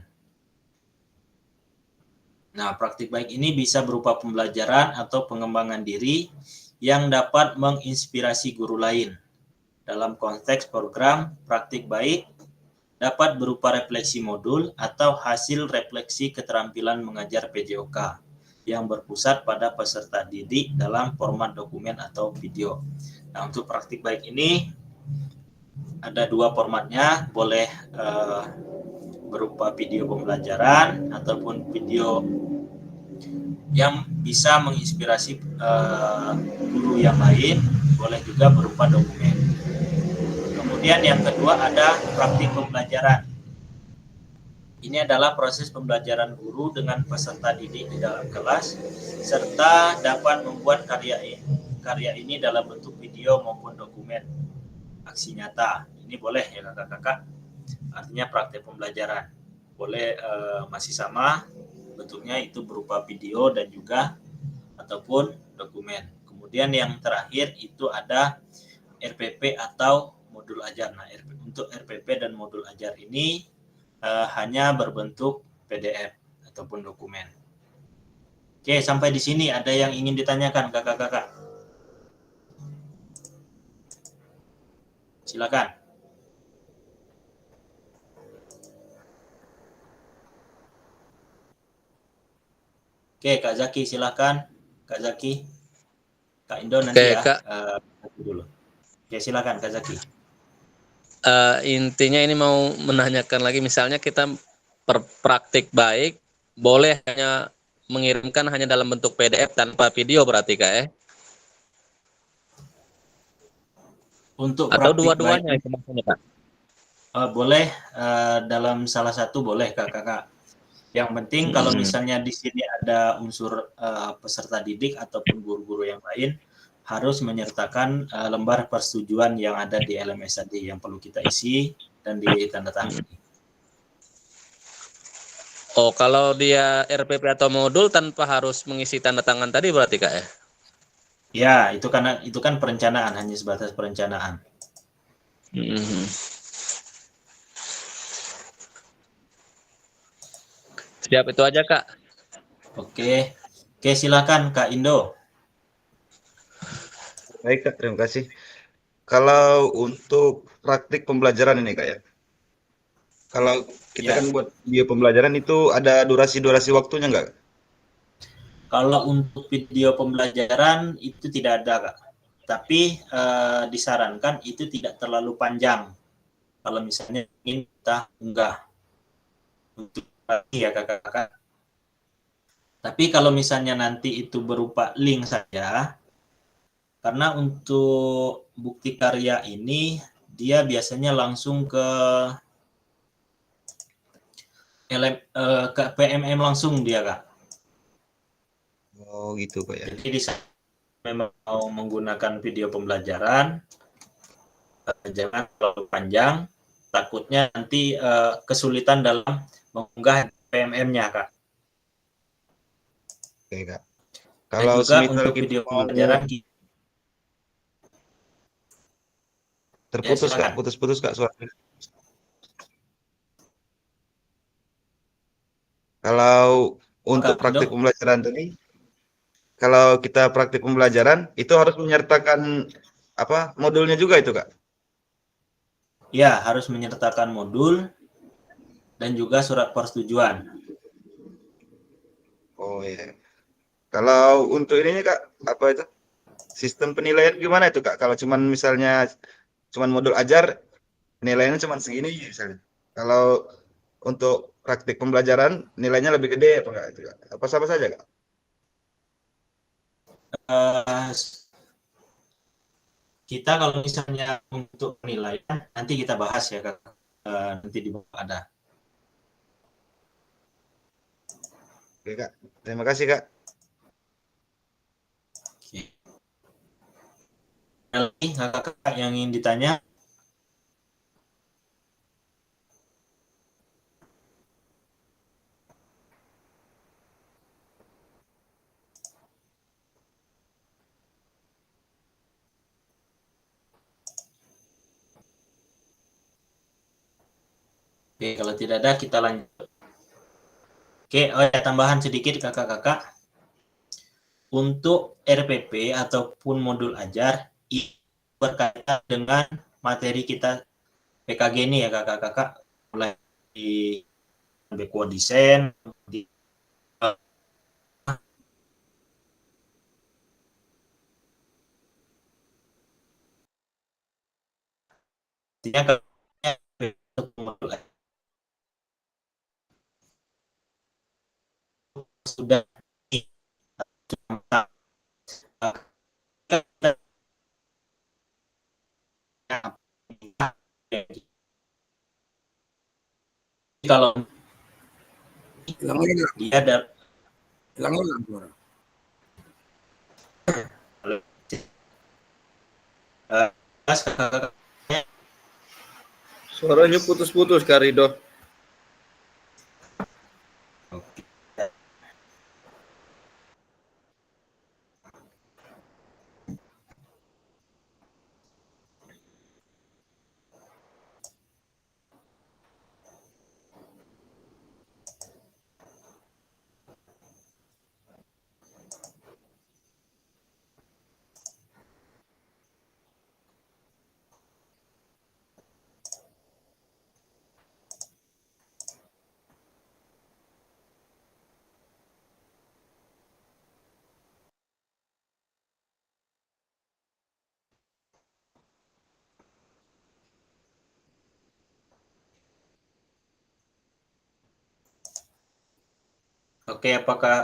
Nah, praktik baik ini bisa berupa pembelajaran atau pengembangan diri yang dapat menginspirasi guru lain. Dalam konteks program praktik baik dapat berupa refleksi modul atau hasil refleksi keterampilan mengajar PJOK yang berpusat pada peserta didik dalam format dokumen atau video. Nah, untuk praktik baik ini ada 2 formatnya, boleh berupa video pembelajaran ataupun video yang bisa menginspirasi guru yang lain, boleh juga berupa dokumen. Kemudian yang kedua ada praktik pembelajaran. Ini adalah proses pembelajaran guru dengan peserta didik di dalam kelas, serta dapat membuat karya ini dalam bentuk video maupun dokumen aksi nyata. Ini boleh ya kakak-kakak, artinya praktik pembelajaran. Boleh masih sama, bentuknya itu berupa video dan juga ataupun dokumen. Kemudian yang terakhir itu ada RPP atau modul ajar. Nah, untuk RPP dan modul ajar ini hanya berbentuk PDF ataupun dokumen. Oke, sampai di sini ada yang ingin ditanyakan kakak-kakak? Silakan. Oke, Kak Zaki silakan. Kak Zaki, Kak Indo nanti Oke, ya. Kak. Dulu. Oke, silakan Kak Zaki. Intinya ini mau menanyakan lagi, misalnya kita praktik baik, boleh hanya mengirimkan hanya dalam bentuk PDF tanpa video berarti Kak ya? Untuk Atau praktik baik dua-duanya itu maksudnya Kak? boleh dalam salah satu boleh Kakak. Yang penting kalau misalnya di sini ada unsur peserta didik ataupun guru-guru yang lain harus menyertakan lembar persetujuan yang ada di LMS tadi yang perlu kita isi dan ditandatangani. Oh, kalau dia RPP atau modul tanpa harus mengisi tanda tangan tadi berarti Kak ya? Ya, itu kan perencanaan, hanya sebatas perencanaan. Siap, itu aja Kak. Oke, silakan Kak Indo. Baik Kak, terima kasih. Kalau untuk praktik pembelajaran ini Kak ya, kalau kita Ya. kan buat video pembelajaran itu ada durasi-durasi waktunya nggak? Kalau untuk video pembelajaran itu tidak ada Kak. Tapi disarankan itu tidak terlalu panjang. Kalau misalnya ingin kita unggah untuk ya kakak-kakak. Tapi kalau misalnya nanti itu berupa link saja, karena untuk bukti karya ini dia biasanya langsung ke PMM langsung dia Kak. Oh gitu Kak ya. Jadi di memang mau menggunakan video pembelajaran, jangan terlalu panjang, takutnya nanti kesulitan dalam mengunggah PMM-nya Kak. Oke Kak. Dan Kalau juga semisal untuk kita video mau pembelajaran terputus ya, Kak, putus-putus Kak suaranya. Kalau untuk Kak praktik Indo, pembelajaran tadi, kalau kita praktik pembelajaran itu harus menyertakan apa modulnya juga itu Kak? ya harus menyertakan modul dan juga surat persetujuan. Oh iya. Kalau untuk ini Kak, apa itu? Sistem penilaian gimana itu Kak? Kalau cuman misalnya cuman modul ajar, nilainya cuman segini misalnya. Kalau untuk praktik pembelajaran nilainya lebih gede apa enggak itu Kak? Apa sama saja Kak? Uh, kita kalau misalnya untuk penilaian nanti kita bahas ya Kak. Nanti di bawah ada. Oke Kak, terima kasih Kak. Lagi kakak yang ingin ditanya? Oke, kalau tidak ada kita lanjut. Oke, tambahan sedikit kakak-kakak. Untuk RPP ataupun modul ajar berkaitan dengan materi kita PKG ini ya kakak-kakak, mulai di backward design, di sudah kalau dia ada Suaranya putus-putus Kak Rido. Oke, apakah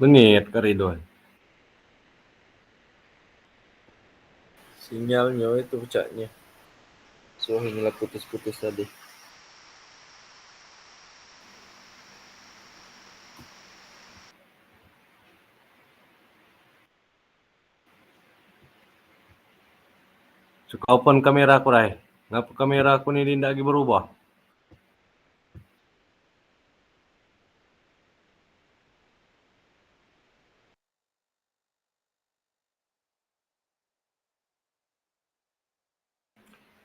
Menit Kak Ridwan. Sinyalnya itu pecahnya. Soalnya putus-putus tadi. Suka open kamera aku Rai. Ngapa kamera aku ini tidak lagi berubah?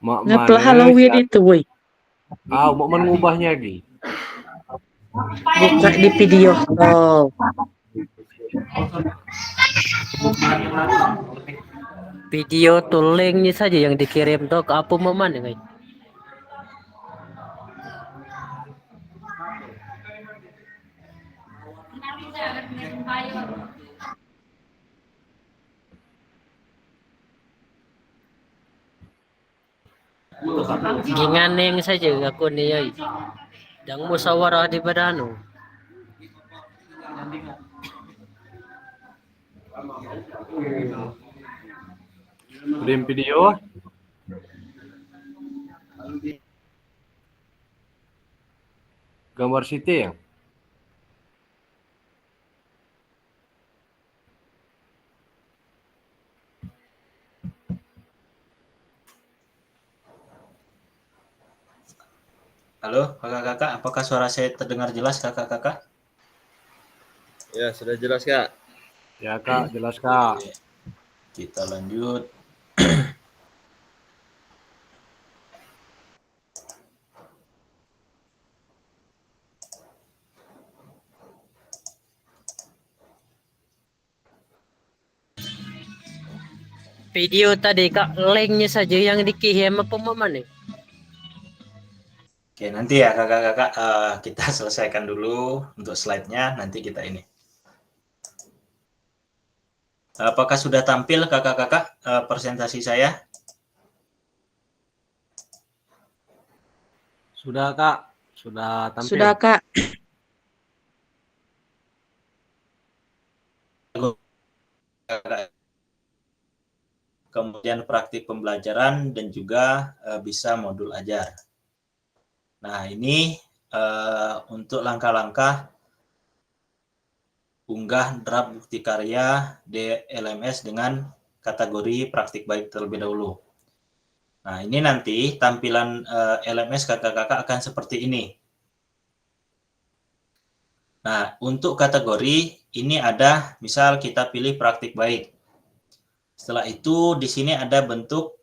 Mak Ngapalah mana Halloween itu, woi. mau mengubahnya lagi. Buka di video call. Video tuh linknya saja yang dikirim tuh ke apa momen ya guys. Ginganeng saja aku nih ya. Yang musyawarah di Badano. Kirim video. Gambar Siti ya? halo kakak-kakak, apakah suara saya terdengar jelas kakak-kakak? Ya, sudah jelas Kak. Ya Kak, jelas Kak. Oke, kita lanjut. Video tadi Kak, linknya saja yang dikirim apa momen nih? Oke, nanti ya kakak-kakak kita selesaikan dulu untuk slide-nya, nanti kita ini. Apakah sudah tampil kakak-kakak presentasi saya? Sudah Kak, sudah tampil. Sudah, Kak. Kemudian praktik pembelajaran dan juga bisa modul ajar. Nah, ini untuk langkah-langkah unggah draft bukti karya LMS dengan kategori praktik baik terlebih dahulu. Nah, ini nanti tampilan LMS kakak-kakak akan seperti ini. Nah, untuk kategori ini ada, misal kita pilih praktik baik. Setelah itu di sini ada bentuk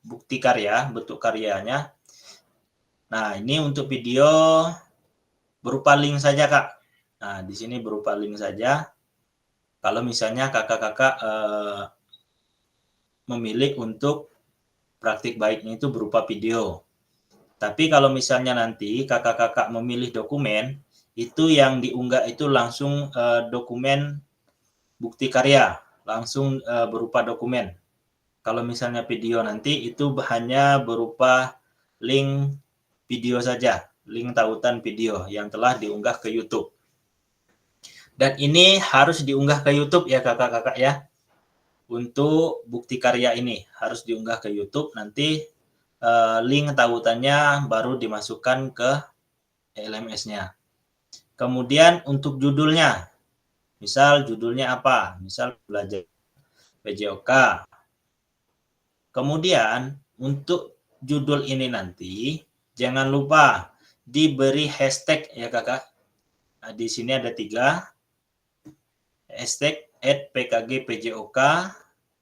bukti karya, bentuk karyanya. Nah, ini untuk video berupa link saja, Kak. Nah, di sini berupa link saja. Kalau misalnya kakak-kakak memilih untuk praktik baiknya itu berupa video. Tapi kalau misalnya nanti kakak-kakak memilih dokumen, itu yang diunggah itu langsung dokumen bukti karya, langsung berupa dokumen. Kalau misalnya video nanti itu hanya berupa link video saja, link tautan video yang telah diunggah ke YouTube. Dan ini harus diunggah ke YouTube ya kakak-kakak ya. Untuk bukti karya ini harus diunggah ke YouTube, nanti link tautannya baru dimasukkan ke LMS-nya. Kemudian untuk judulnya, misal judulnya apa? Misal belajar PJOK. Kemudian untuk judul ini nanti Jangan lupa diberi hashtag ya kakak. Nah, di sini ada 3 hashtag @PKGPJOK,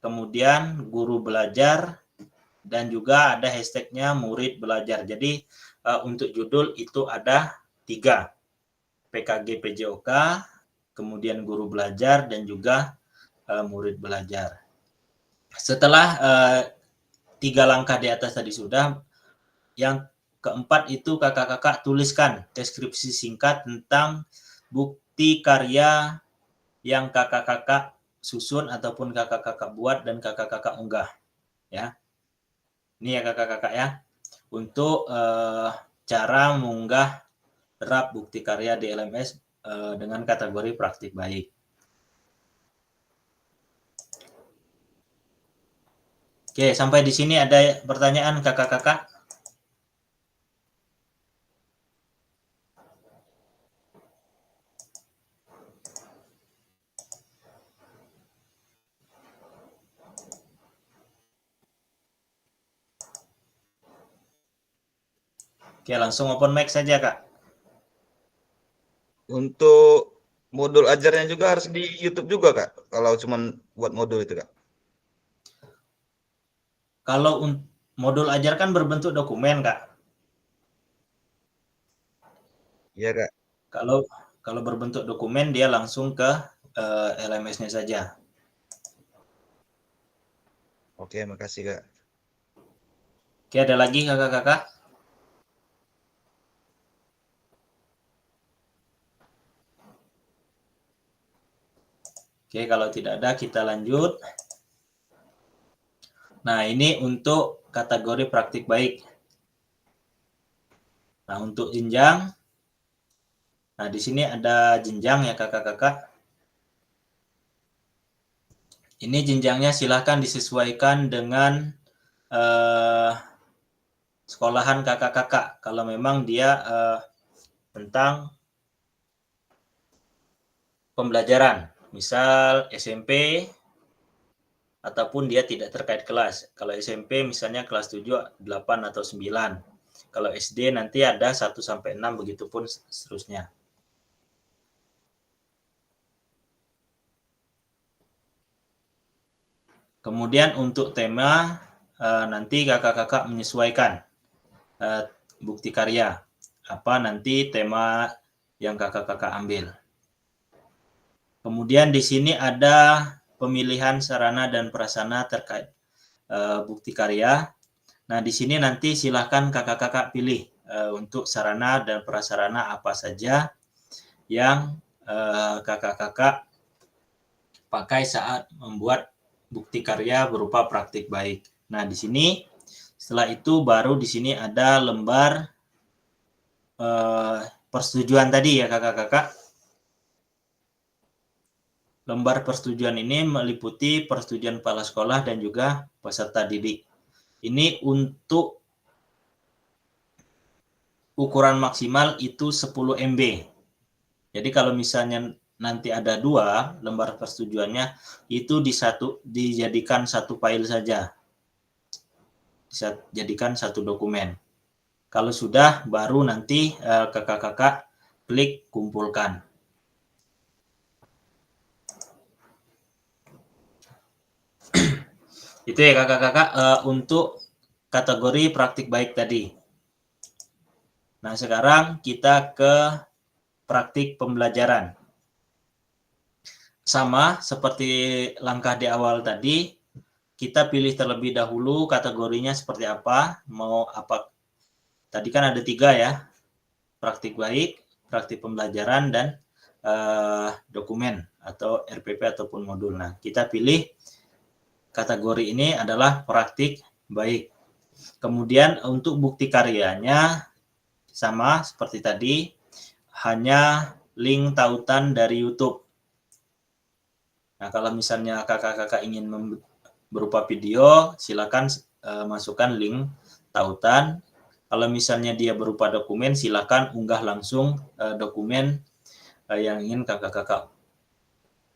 kemudian guru belajar, dan juga ada hashtagnya murid belajar. Jadi untuk judul itu ada 3, PKGPJOK, kemudian guru belajar, dan juga murid belajar. Setelah 3 langkah di atas tadi sudah, yang keempat itu kakak-kakak tuliskan deskripsi singkat tentang bukti karya yang kakak-kakak susun ataupun kakak-kakak buat dan kakak-kakak unggah. Ya, ini ya kakak-kakak ya, untuk cara mengunggah draft bukti karya di LMS dengan kategori praktik baik. Oke, sampai di sini ada pertanyaan kakak-kakak? Oke, langsung open mic saja, Kak. Untuk modul ajarnya juga harus di YouTube juga, Kak. Kalau cuman buat modul itu, Kak. Kalau modul ajar kan berbentuk dokumen, Kak. Iya, Kak. Kalau berbentuk dokumen dia langsung ke LMS-nya saja. Oke, makasih, Kak. Oke, ada lagi kakak-kakak? Oke, kalau tidak ada kita lanjut. Nah, ini untuk kategori praktik baik. Nah, untuk jenjang. Nah, di sini ada jenjang ya kakak-kakak. Ini jenjangnya silahkan disesuaikan dengan sekolahan kakak-kakak. Kalau memang dia tentang pembelajaran, misal SMP ataupun dia tidak terkait kelas. Kalau SMP misalnya kelas 7, 8 atau 9. Kalau SD nanti ada 1 sampai 6 begitupun seterusnya. Kemudian untuk tema nanti kakak-kakak menyesuaikan bukti karya apa nanti tema yang kakak-kakak ambil. Kemudian di sini ada pemilihan sarana dan prasarana terkait bukti karya. Nah, di sini nanti silahkan kakak-kakak pilih untuk sarana dan prasarana apa saja yang kakak-kakak pakai saat membuat bukti karya berupa praktik baik. Nah, di sini setelah itu baru di sini ada lembar persetujuan tadi ya kakak-kakak. Lembar persetujuan ini meliputi persetujuan kepala sekolah dan juga peserta didik. Ini untuk ukuran maksimal itu 10 MB. Jadi kalau misalnya nanti ada 2 lembar persetujuannya, itu dijadikan satu file saja. Bisa jadikan satu dokumen. Kalau sudah, baru nanti kakak-kakak klik kumpulkan. Itu ya kakak-kakak untuk kategori praktik baik tadi. Nah, sekarang kita ke praktik pembelajaran. Sama seperti langkah di awal tadi, kita pilih terlebih dahulu kategorinya seperti apa, mau apa. Tadi kan ada 3 ya, praktik baik, praktik pembelajaran, dan dokumen atau RPP ataupun modul. Nah, kita pilih kategori ini adalah praktik baik. Kemudian untuk bukti karyanya sama seperti tadi, hanya link tautan dari YouTube. Nah, kalau misalnya kakak-kakak ingin berupa video, silakan masukkan link tautan. Kalau misalnya dia berupa dokumen, silakan unggah langsung dokumen yang ingin kakak-kakak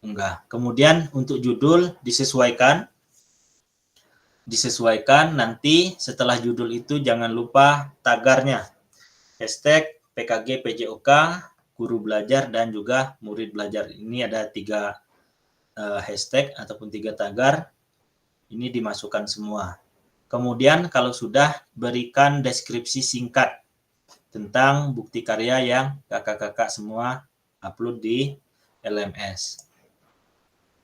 unggah. Kemudian untuk judul disesuaikan disesuaikan nanti setelah judul itu jangan lupa tagarnya. Hashtag PKG PJOK, guru belajar dan juga murid belajar. Ini ada 3 hashtag ataupun 3 tagar. Ini dimasukkan semua. Kemudian kalau sudah, berikan deskripsi singkat tentang bukti karya yang kakak-kakak semua upload di LMS.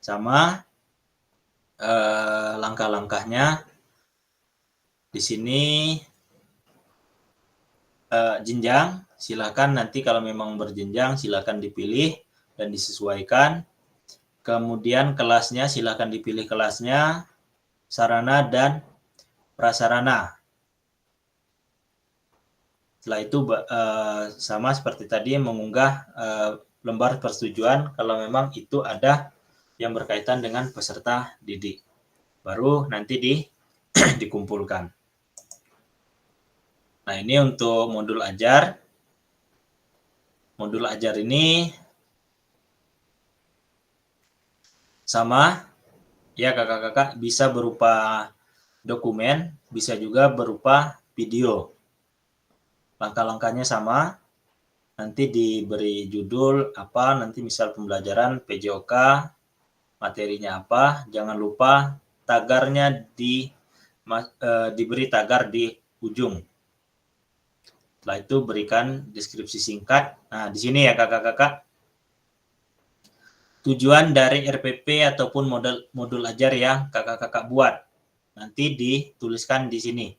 Sama langkah-langkahnya di sini. Jenjang, silakan nanti kalau memang berjenjang silakan dipilih dan disesuaikan. Kemudian kelasnya silakan dipilih kelasnya, sarana dan prasarana. Setelah itu sama seperti tadi mengunggah lembar persetujuan kalau memang itu ada yang berkaitan dengan peserta didik. Baru nanti dikumpulkan. Nah, ini untuk modul ajar. Modul ajar ini sama ya kakak-kakak, bisa berupa dokumen, bisa juga berupa video. Langkah-langkahnya sama. Nanti diberi judul apa, nanti misal pembelajaran PJOK, materinya apa. Jangan lupa tagarnya diberi tagar di ujung. Setelah itu berikan deskripsi singkat. Nah, di sini ya kakak-kakak, tujuan dari RPP ataupun modul ajar yang kakak-kakak buat. Nanti dituliskan di sini.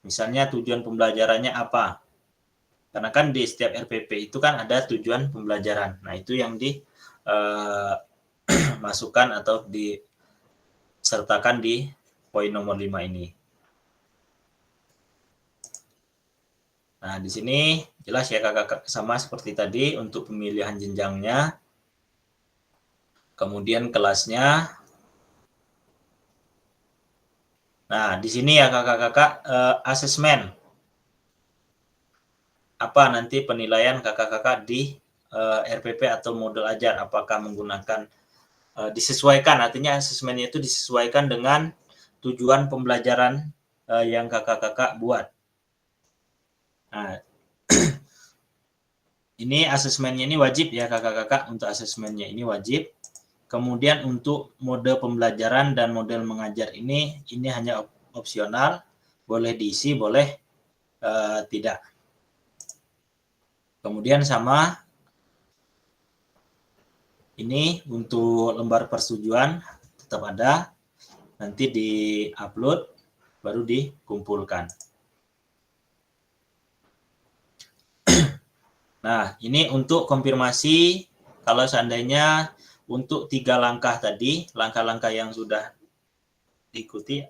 Misalnya tujuan pembelajarannya apa. Karena kan di setiap RPP itu kan ada tujuan pembelajaran. Nah, itu yang dimasukkan atau disertakan di poin nomor 5 ini. Nah, di sini jelas ya kakak, sama seperti tadi untuk pemilihan jenjangnya. Kemudian kelasnya. Nah, di sini ya kakak-kakak asesmen. Apa nanti penilaian kakak-kakak di RPP atau modul ajar? Apakah menggunakan disesuaikan, artinya asesmennya itu disesuaikan dengan tujuan pembelajaran yang kakak-kakak buat. Nah, ini asesmennya ini wajib ya kakak-kakak, untuk asesmennya ini wajib. Kemudian untuk mode pembelajaran dan model mengajar ini hanya opsional, boleh diisi, boleh tidak. Kemudian sama, ini untuk lembar persetujuan tetap ada, nanti di-upload, baru dikumpulkan. Nah, ini untuk konfirmasi kalau seandainya untuk 3 langkah tadi, langkah-langkah yang sudah diikuti,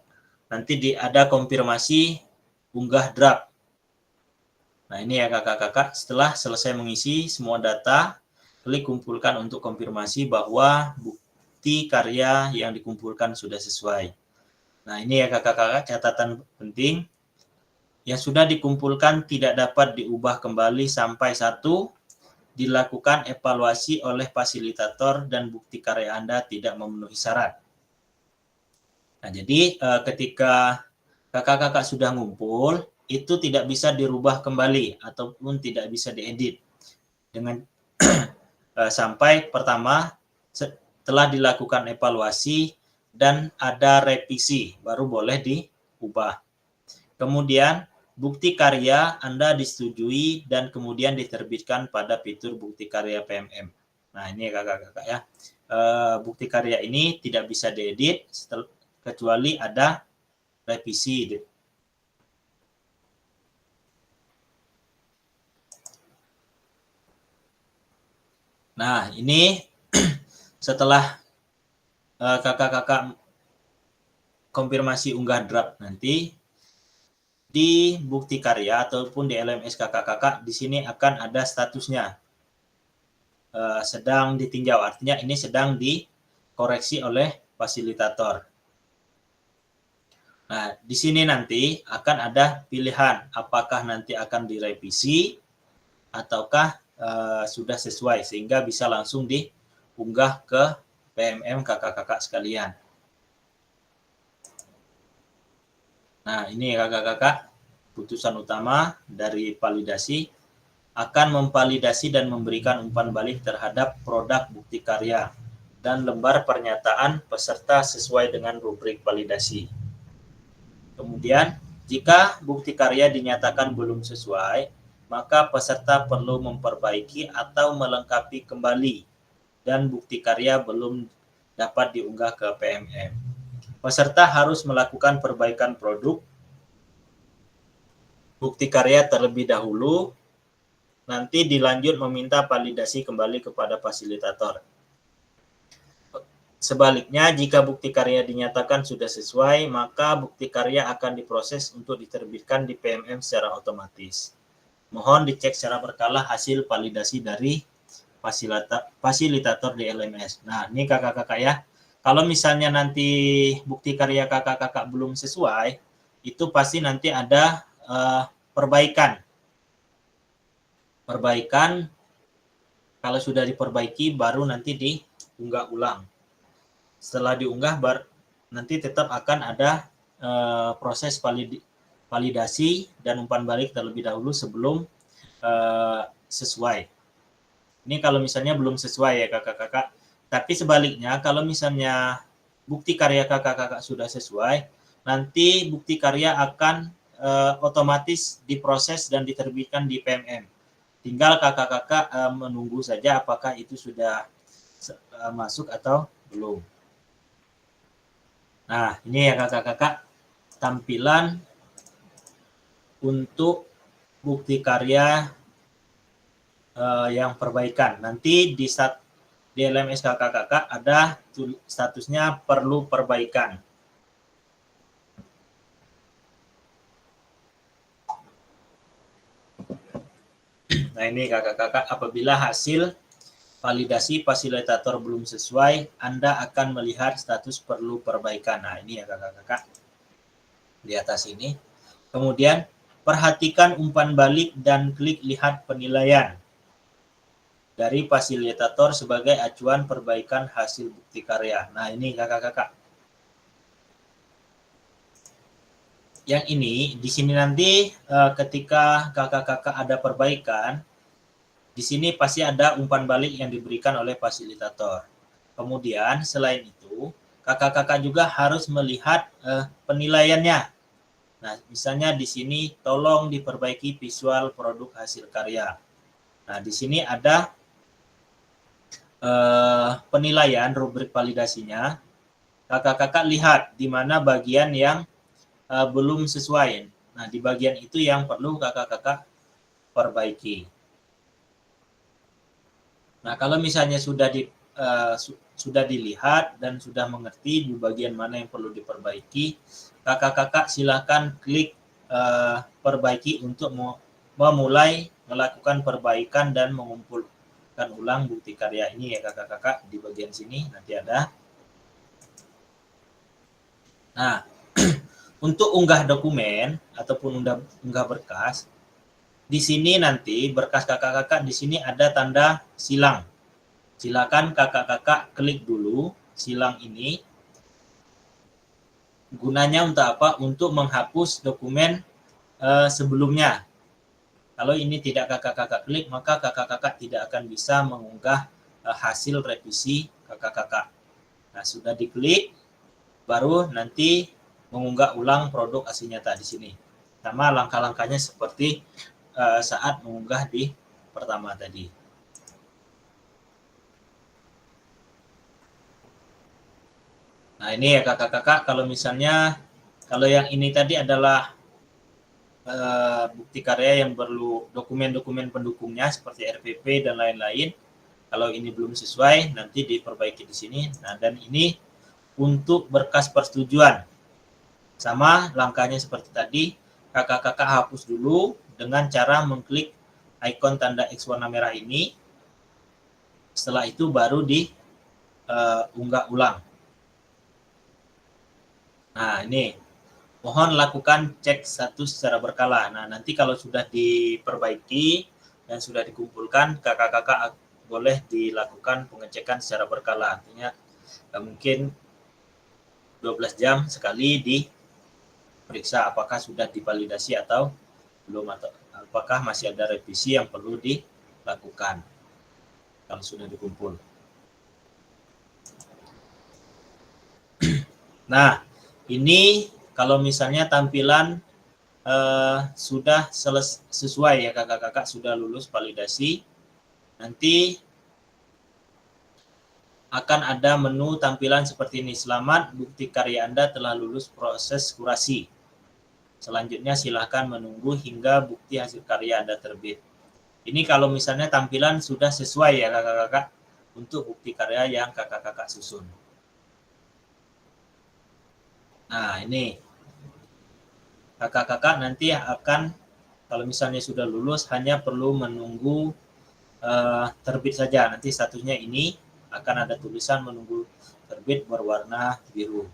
nanti ada konfirmasi unggah draft. Nah, ini ya kakak-kakak, setelah selesai mengisi semua data, klik kumpulkan untuk konfirmasi bahwa bukti karya yang dikumpulkan sudah sesuai. Nah, ini ya kakak-kakak, catatan penting. Yang sudah dikumpulkan tidak dapat diubah kembali sampai 1, dilakukan evaluasi oleh fasilitator dan bukti karya Anda tidak memenuhi syarat. Nah, jadi ketika kakak-kakak sudah ngumpul, itu tidak bisa dirubah kembali ataupun tidak bisa diedit dengan sampai pertama setelah dilakukan evaluasi dan ada revisi, baru boleh diubah. Kemudian bukti karya Anda disetujui dan kemudian diterbitkan pada fitur bukti karya PMM. Nah, ini kakak-kakak ya. Bukti karya ini tidak bisa diedit kecuali ada revisi. Nah, ini setelah kakak-kakak konfirmasi unggah draft nanti, di bukti karya ataupun di LMS kakak-kakak di sini akan ada statusnya sedang ditinjau, artinya ini sedang dikoreksi oleh fasilitator. Nah, di sini nanti akan ada pilihan apakah nanti akan direvisi ataukah sudah sesuai, sehingga bisa langsung diunggah ke PMM kakak-kakak sekalian. Nah, ini kakak-kakak, putusan utama dari validasi akan memvalidasi dan memberikan umpan balik terhadap produk bukti karya dan lembar pernyataan peserta sesuai dengan rubrik validasi. Kemudian, jika bukti karya dinyatakan belum sesuai, maka peserta perlu memperbaiki atau melengkapi kembali dan bukti karya belum dapat diunggah ke PMM. Peserta harus melakukan perbaikan produk bukti karya terlebih dahulu, nanti dilanjut meminta validasi kembali kepada fasilitator. Sebaliknya, jika bukti karya dinyatakan sudah sesuai, maka bukti karya akan diproses untuk diterbitkan di PMM secara otomatis. Mohon dicek secara berkala hasil validasi dari fasilitator di LMS. Nah, ini kakak-kakak ya. Kalau misalnya nanti bukti karya kakak-kakak belum sesuai, itu pasti nanti ada perbaikan. Perbaikan, kalau sudah diperbaiki baru nanti diunggah ulang. Setelah diunggah, nanti tetap akan ada proses validasi dan umpan balik terlebih dahulu sebelum sesuai. Ini kalau misalnya belum sesuai ya kakak-kakak. Tapi sebaliknya, kalau misalnya bukti karya kakak-kakak sudah sesuai, nanti bukti karya akan otomatis diproses dan diterbitkan di PMM. Tinggal kakak-kakak menunggu saja apakah itu sudah masuk atau belum. Nah, ini ya kakak-kakak tampilan untuk bukti karya yang perbaikan. Nanti di LMS kakak-kakak ada statusnya perlu perbaikan. Nah, ini kakak-kakak, apabila hasil validasi fasilitator belum sesuai, Anda akan melihat status perlu perbaikan. Nah, ini ya kakak-kakak di atas ini. Kemudian, perhatikan umpan balik dan klik lihat penilaian dari fasilitator sebagai acuan perbaikan hasil bukti karya. Nah, ini kakak-kakak. Yang ini, di sini nanti ketika kakak-kakak ada perbaikan, di sini pasti ada umpan balik yang diberikan oleh fasilitator. Kemudian, selain itu, kakak-kakak juga harus melihat penilaiannya. Nah, misalnya di sini, tolong diperbaiki visual produk hasil karya. Nah, di sini ada penilaian rubrik validasinya. Kakak-kakak lihat di mana bagian yang belum sesuai. Nah, di bagian itu yang perlu kakak-kakak perbaiki. Nah, kalau misalnya sudah dilihat dan sudah mengerti di bagian mana yang perlu diperbaiki, kakak-kakak silakan klik perbaiki untuk memulai melakukan perbaikan dan mengumpulkan ulang bukti karya ini ya kakak-kakak. Di bagian sini nanti ada. Nah, untuk unggah dokumen ataupun unggah berkas, di sini nanti berkas kakak-kakak di sini ada tanda silang. Silakan kakak-kakak klik dulu silang ini. Gunanya untuk apa? Untuk menghapus dokumen sebelumnya. Kalau ini tidak kakak-kakak klik, maka kakak-kakak tidak akan bisa mengunggah hasil revisi kakak-kakak. Nah, sudah diklik, baru nanti mengunggah ulang produk hasil nyata di sini. Sama langkah-langkahnya seperti saat mengunggah di pertama tadi. Nah, ini ya kakak-kakak, kalau misalnya, kalau yang ini tadi adalah bukti karya yang perlu dokumen-dokumen pendukungnya seperti RPP dan lain-lain. Kalau ini belum sesuai, nanti diperbaiki di sini. Nah, dan ini untuk berkas persetujuan. Sama langkahnya seperti tadi, kakak-kakak hapus dulu dengan cara mengklik ikon tanda X warna merah ini. Setelah itu baru diunggah ulang. Nah, ini. Mohon lakukan cek status secara berkala. Nah, nanti kalau sudah diperbaiki dan sudah dikumpulkan, kakak-kakak boleh dilakukan pengecekan secara berkala. Artinya mungkin 12 jam sekali periksa apakah sudah divalidasi atau belum, atau apakah masih ada revisi yang perlu dilakukan kalau sudah dikumpul. Nah, ini kalau misalnya tampilan sudah sesuai ya kakak-kakak, sudah lulus validasi, nanti akan ada menu tampilan seperti ini. Selamat, bukti karya Anda telah lulus proses kurasi. Selanjutnya silahkan menunggu hingga bukti hasil karya Anda terbit. Ini kalau misalnya tampilan sudah sesuai ya kakak-kakak untuk bukti karya yang kakak-kakak susun. Nah, ini kakak-kakak nanti akan, kalau misalnya sudah lulus, hanya perlu menunggu terbit saja. Nanti statusnya ini akan ada tulisan menunggu terbit berwarna biru.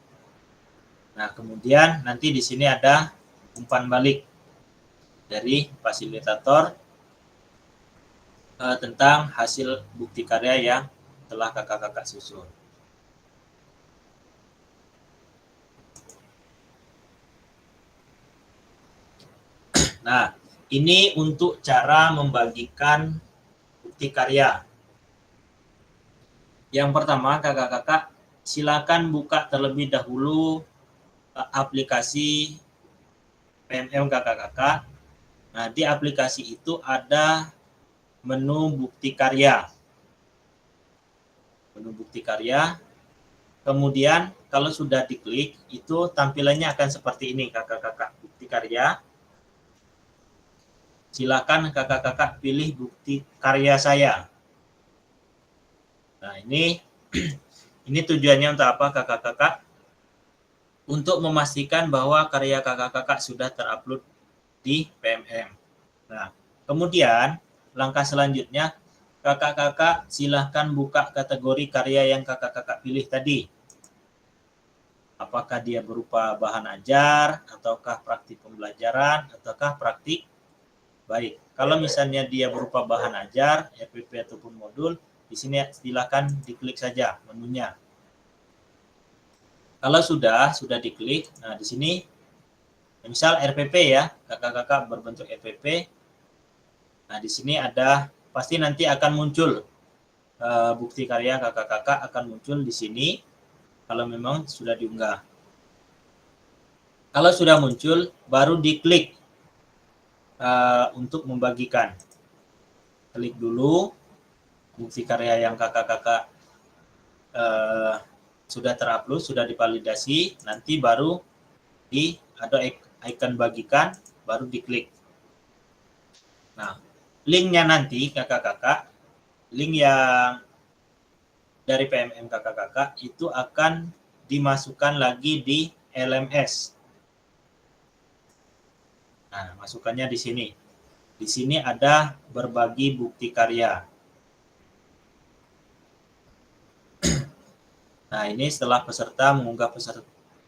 Nah, kemudian nanti di sini ada umpan balik dari fasilitator tentang hasil bukti karya yang telah kakak-kakak susun. Nah, ini untuk cara membagikan bukti karya. Yang pertama, kakak-kakak silakan buka terlebih dahulu aplikasi PMM kakak-kakak. Nah, di aplikasi itu ada menu bukti karya. Menu bukti karya. Kemudian kalau sudah diklik, itu tampilannya akan seperti ini kakak-kakak. Bukti karya. Silakan kakak-kakak pilih bukti karya saya. Nah, ini tujuannya untuk apa kakak-kakak? Untuk memastikan bahwa karya kakak-kakak sudah terupload di PMM. Nah, kemudian langkah selanjutnya kakak-kakak silahkan buka kategori karya yang kakak-kakak pilih tadi. Apakah dia berupa bahan ajar, ataukah praktik pembelajaran, ataukah praktik baik. Kalau misalnya dia berupa bahan ajar, RPP ataupun modul, di sini silakan diklik saja menunya. Kalau sudah diklik, nah di sini misal RPP ya, kakak-kakak berbentuk RPP. Nah, di sini ada, pasti nanti akan muncul bukti karya kakak-kakak akan muncul di sini kalau memang sudah diunggah. Kalau sudah muncul, baru diklik untuk membagikan. Klik dulu bukti karya yang kakak-kakak sudah terupload, sudah divalidasi, nanti baru ada icon bagikan, baru diklik. Nah, linknya nanti kakak-kakak, link yang dari PMM kakak-kakak itu akan dimasukkan lagi di LMS. Nah, masukannya di sini. Di sini ada berbagi bukti karya. Nah, ini setelah peserta mengunggah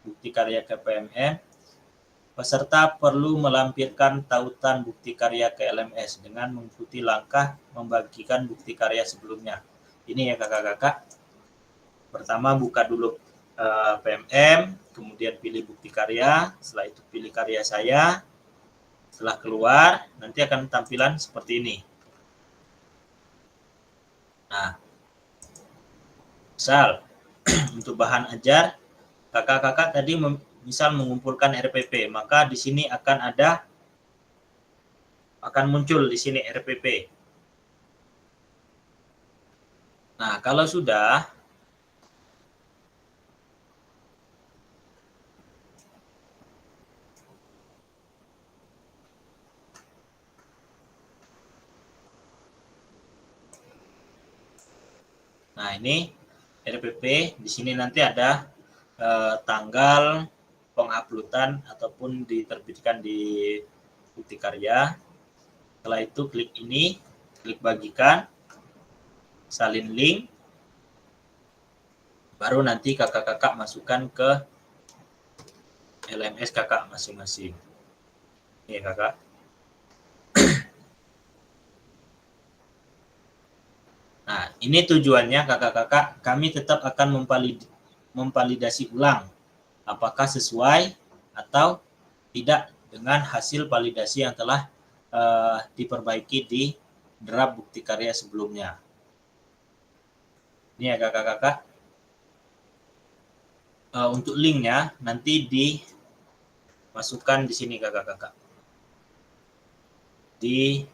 bukti karya ke PMM, peserta perlu melampirkan tautan bukti karya ke LMS dengan mengikuti langkah membagikan bukti karya sebelumnya. Ini ya kakak-kakak. Pertama buka dulu PMM, kemudian pilih bukti karya, setelah itu pilih karya saya. Setelah keluar, nanti akan tampilan seperti ini. Nah, misal untuk bahan ajar, kakak-kakak tadi misal mengumpulkan RPP, maka di sini akan muncul di sini RPP. Nah, kalau sudah, nah ini RPP, di sini nanti ada tanggal penguploadan ataupun diterbitkan di bukti karya. Setelah itu klik ini, klik bagikan, salin link, baru nanti kakak-kakak masukkan ke LMS kakak masing-masing. Ini kakak. Nah, ini tujuannya kakak-kakak, kami tetap akan memvalidasi ulang apakah sesuai atau tidak dengan hasil validasi yang telah diperbaiki di draft bukti karya sebelumnya. Ini ya kakak-kakak. Untuk linknya nanti dimasukkan di sini kakak-kakak. Di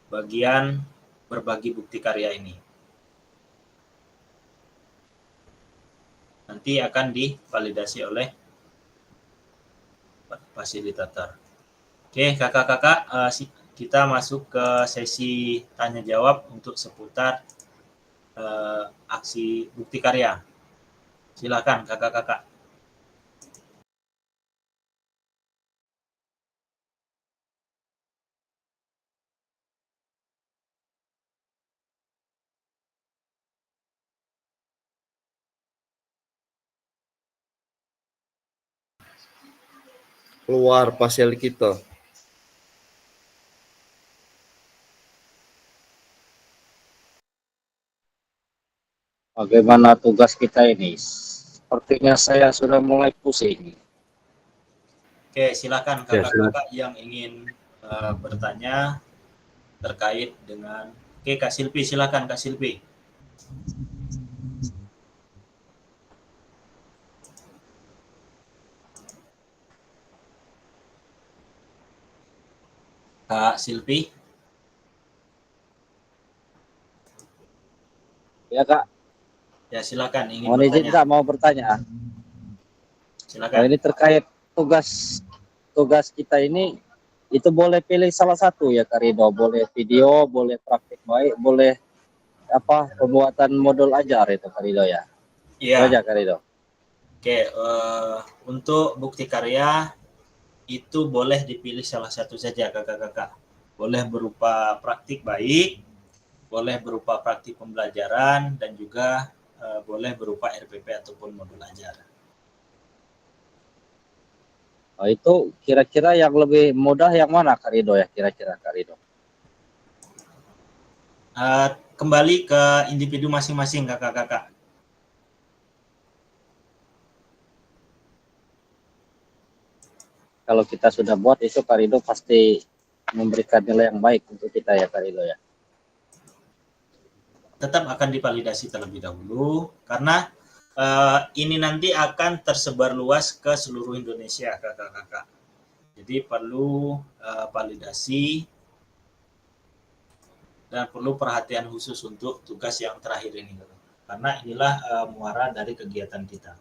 bagian berbagi bukti karya ini. Nanti akan divalidasi oleh fasilitator. Oke, kakak-kakak, kita masuk ke sesi tanya jawab untuk seputar aksi bukti karya. Silakan kakak-kakak. Keluar pasel kita. Bagaimana tugas kita ini? Sepertinya saya sudah mulai pusing. Oke, silakan Ya, kakak-kakak yang ingin bertanya terkait dengan. Oke, Kak Silpi, silakan Kak Silpi. Kak Silpi. Ya Kak, Ya, silakan ingin mohon izin bertanya. Kak, mau bertanya. Silakan. Ini terkait tugas kita ini, itu boleh pilih salah satu ya Kak Rido, boleh video, boleh praktik baik, boleh pembuatan modul ajar itu Kak Rido ya. Itu Iya. aja Kak Rido. Oke, untuk bukti karya itu boleh dipilih salah satu saja kakak-kakak. Boleh berupa praktik baik, boleh berupa praktik pembelajaran, dan juga boleh berupa RPP ataupun modul ajar. Itu kira-kira yang lebih mudah yang mana Kak Rido ya, kira-kira Kak Rido? Kembali ke individu masing-masing kakak-kakak. Kalau kita sudah buat itu Kak Rido pasti memberikan nilai yang baik untuk kita ya Kak Rido ya. Tetap akan divalidasi terlebih dahulu karena ini nanti akan tersebar luas ke seluruh Indonesia kakak-kakak. Jadi perlu validasi dan perlu perhatian khusus untuk tugas yang terakhir ini, karena inilah muara dari kegiatan kita.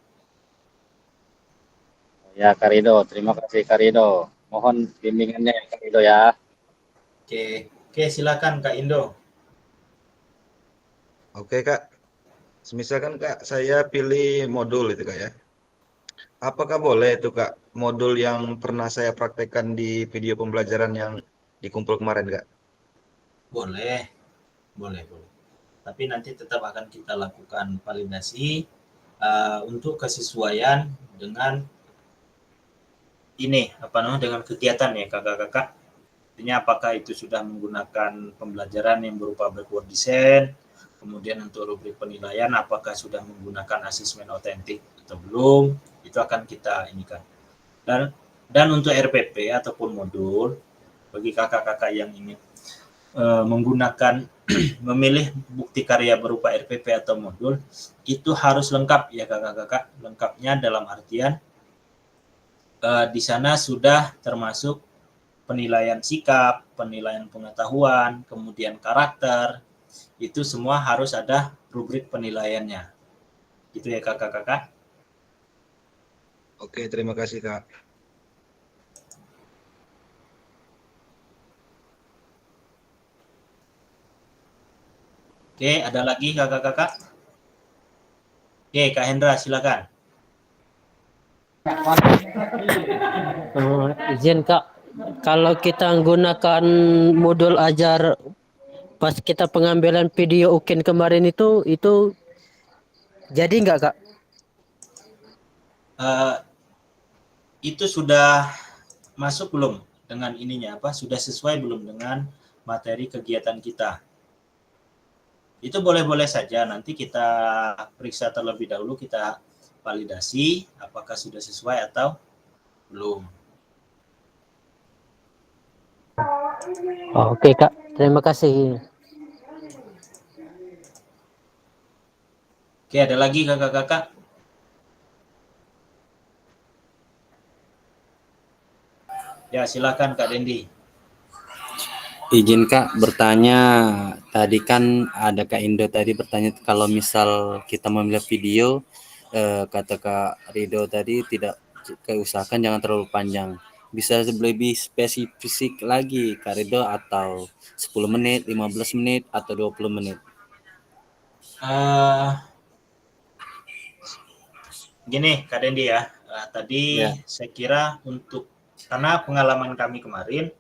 Ya Kak Rido, terima kasih Kak Rido. Mohon bimbingannya ya Kak Rido ya. Oke, silakan Kak Indo. Oke Kak, misalkan Kak saya pilih modul itu Kak ya. Apakah boleh itu Kak modul yang pernah saya praktekkan di video pembelajaran yang dikumpul kemarin Kak? Boleh. Tapi nanti tetap akan kita lakukan validasi untuk kesesuaian dengan ini dengan kegiatan ya kakak-kakak. Artinya apakah itu sudah menggunakan pembelajaran yang berupa backward design, kemudian untuk rubrik penilaian apakah sudah menggunakan asesmen otentik atau belum, itu akan kita inikan. Dan untuk RPP ataupun modul, bagi kakak-kakak yang ingin menggunakan memilih bukti karya berupa RPP atau modul, itu harus lengkap ya kakak-kakak. Lengkapnya dalam artian di sana sudah termasuk penilaian sikap, penilaian pengetahuan, kemudian karakter, itu semua harus ada rubrik penilaiannya. Gitu ya kakak-kakak. Oke, terima kasih Kak. Oke, ada lagi kakak-kakak? Oke, Kak Hendra silakan. Izin Kak, kalau kita menggunakan modul ajar pas kita pengambilan video UKIN kemarin itu jadi nggak Kak? Itu sudah masuk belum dengan ininya sudah sesuai belum dengan materi kegiatan kita? Itu boleh-boleh saja, nanti kita periksa terlebih dahulu, kita validasi apakah sudah sesuai atau belum. Oh, oke Kak, terima kasih. Oke, ada lagi kakak-kakak? Ya, silakan Kak Dendi. Izin Kak bertanya, tadi kan ada Kak Indo tadi bertanya kalau misal kita memilih video, kata Kak Rido tadi tidak usahakan jangan terlalu panjang. Bisa lebih spesifik lagi Kak Rido, atau 10 menit, 15 menit, atau 20 menit? Gini Kak Dendi ya, tadi Ya. saya kira karena pengalaman kami kemarin,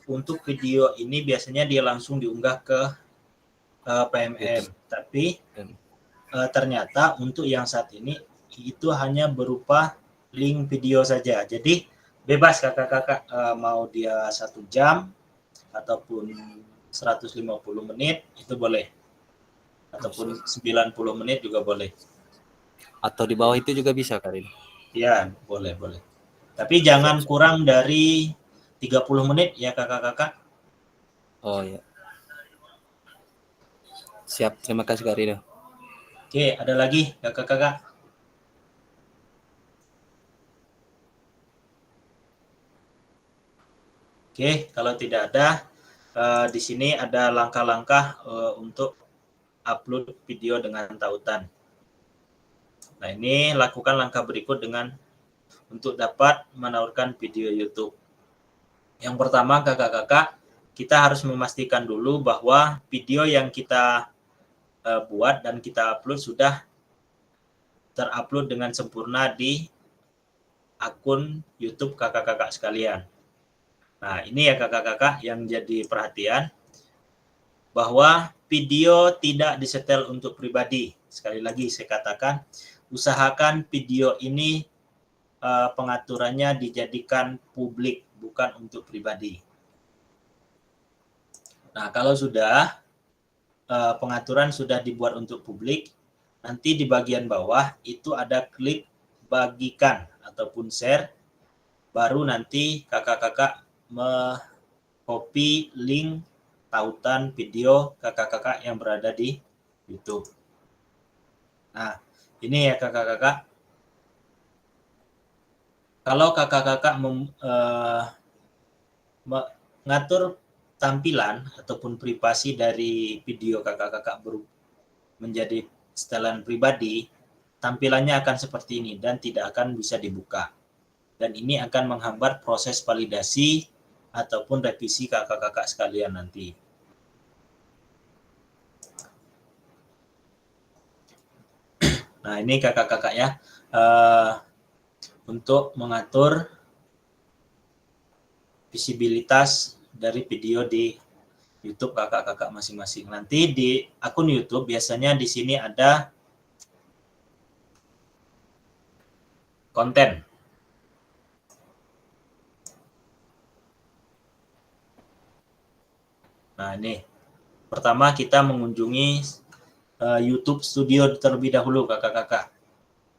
untuk video ini biasanya dia langsung diunggah ke PMM, tapi ternyata untuk yang saat ini itu hanya berupa link video saja. Jadi bebas kakak-kakak mau dia 1 jam ataupun 150 menit itu boleh, ataupun 90 menit juga boleh. Atau di bawah itu juga bisa Kak Rido? Ya, boleh. Tapi jangan kurang dari 30 menit ya kakak-kakak. Oh ya. Siap, terima kasih Kak Rido. Oke, ada lagi kakak-kakak? Oke, kalau tidak ada, di sini ada langkah-langkah untuk upload video dengan tautan. Nah, ini lakukan langkah berikut untuk dapat menawarkan video YouTube. Yang pertama, kakak-kakak, kita harus memastikan dulu bahwa video yang kita buat dan kita upload sudah terupload dengan sempurna di akun YouTube kakak-kakak sekalian. Nah, ini ya kakak-kakak yang jadi perhatian, bahwa video tidak disetel untuk pribadi. Sekali lagi saya katakan, usahakan video ini pengaturannya dijadikan publik, bukan untuk pribadi. Nah, kalau sudah pengaturan sudah dibuat untuk publik, nanti di bagian bawah itu ada klik bagikan ataupun share, baru nanti kakak-kakak copy link tautan video kakak-kakak yang berada di YouTube. Nah, ini ya kakak-kakak. Kalau kakak-kakak mengatur tampilan ataupun privasi dari video kakak-kakak menjadi setelan pribadi, tampilannya akan seperti ini dan tidak akan bisa dibuka. Dan ini akan menghambat proses validasi ataupun revisi kakak-kakak sekalian nanti. Nah, ini kakak-kakak ya, untuk mengatur visibilitas dari video di YouTube kakak-kakak masing-masing. Nanti di akun YouTube biasanya di sini ada konten. Nah, ini pertama kita mengunjungi YouTube Studio terlebih dahulu kakak-kakak.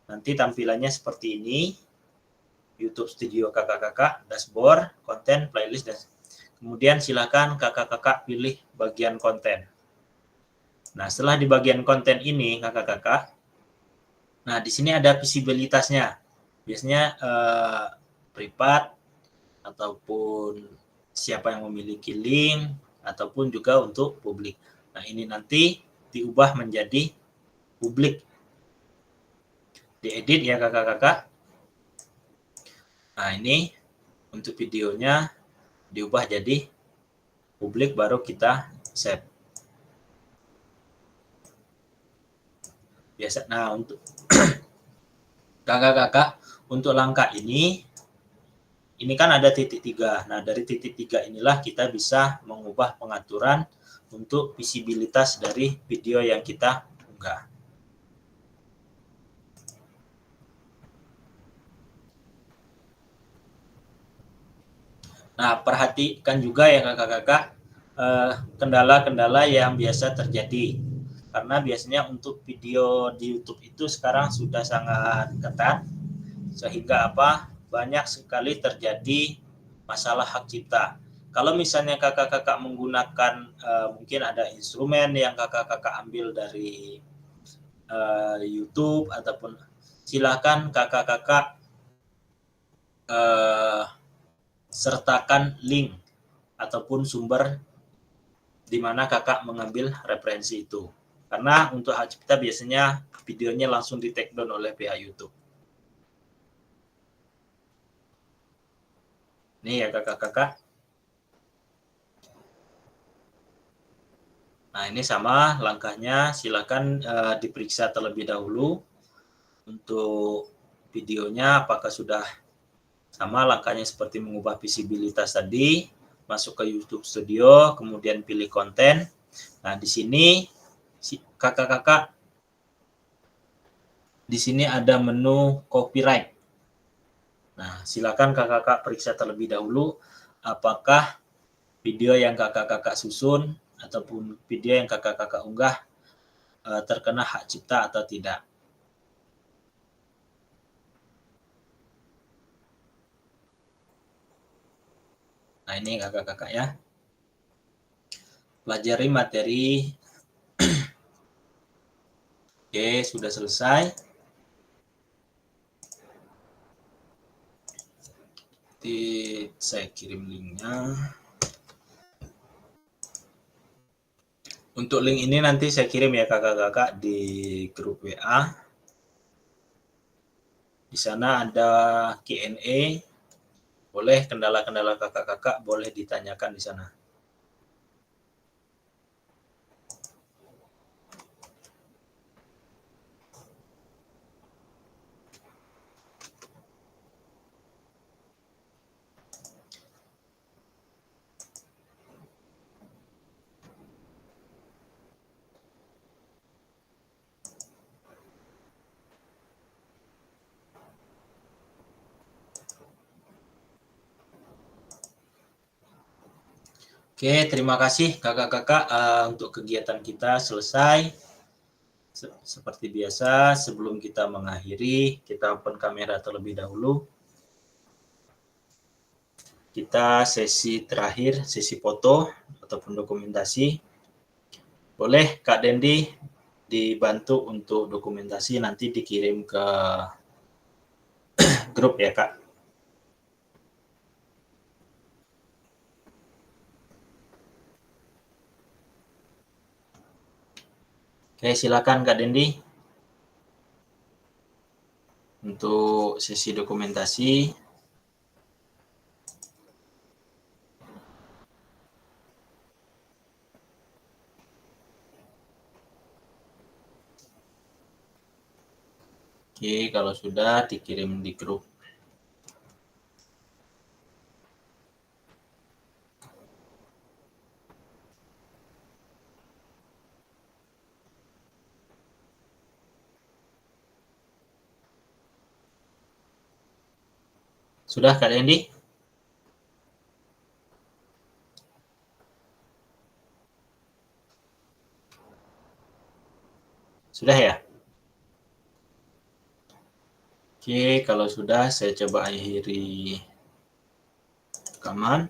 Nanti tampilannya seperti ini. YouTube Studio kakak-kakak, dashboard, konten, playlist, dan kemudian silakan kakak-kakak pilih bagian konten. Nah, setelah di bagian konten ini kakak-kakak, nah di sini ada visibilitasnya. Biasanya privat ataupun siapa yang memiliki link ataupun juga untuk publik. Nah, ini nanti diubah menjadi publik. Diedit ya kakak-kakak. Nah, ini untuk videonya diubah jadi publik, baru kita save. Biasa. Nah, untuk kakak-kakak, untuk langkah ini kan ada titik 3. Nah, dari titik 3 inilah kita bisa mengubah pengaturan untuk visibilitas dari video yang kita unggah. Nah, perhatikan juga ya kakak-kakak kendala-kendala yang biasa terjadi. Karena biasanya untuk video di YouTube itu sekarang sudah sangat ketat, sehingga banyak sekali terjadi masalah hak cipta. Kalau misalnya kakak-kakak menggunakan mungkin ada instrumen yang kakak-kakak ambil dari YouTube ataupun silakan kakak-kakak sertakan link ataupun sumber di mana kakak mengambil referensi itu. Karena untuk hak cipta biasanya videonya langsung di take down oleh pihak YouTube. Nih ya kakak-kakak. Nah ini sama langkahnya, silakan diperiksa terlebih dahulu untuk videonya apakah sudah sama langkahnya seperti mengubah visibilitas tadi, masuk ke YouTube Studio, kemudian pilih konten. Nah di sini kakak-kakak di sini ada menu copyright. Nah silakan kakak-kakak periksa terlebih dahulu apakah video yang kakak-kakak susun ataupun video yang kakak-kakak unggah terkena hak cipta atau tidak. Nah ini kakak-kakak ya. Pelajari materi. Oke, sudah selesai. Nanti saya kirim linknya. Untuk link ini nanti saya kirim ya kakak-kakak di grup WA. Di sana ada Q&A. Boleh kendala-kendala kakak-kakak boleh ditanyakan di sana. Oke, terima kasih kakak-kakak untuk kegiatan kita selesai. Seperti biasa, sebelum kita mengakhiri, kita open kamera terlebih dahulu. Kita sesi terakhir, sesi foto ataupun dokumentasi. Boleh Kak Dendi dibantu untuk dokumentasi, nanti dikirim ke grup ya Kak. Oke, silakan Kak Dendi untuk sesi dokumentasi. Oke, kalau sudah dikirim di grup. Sudah Kak Dendi? Sudah ya? Oke, kalau sudah saya coba akhiri rekaman.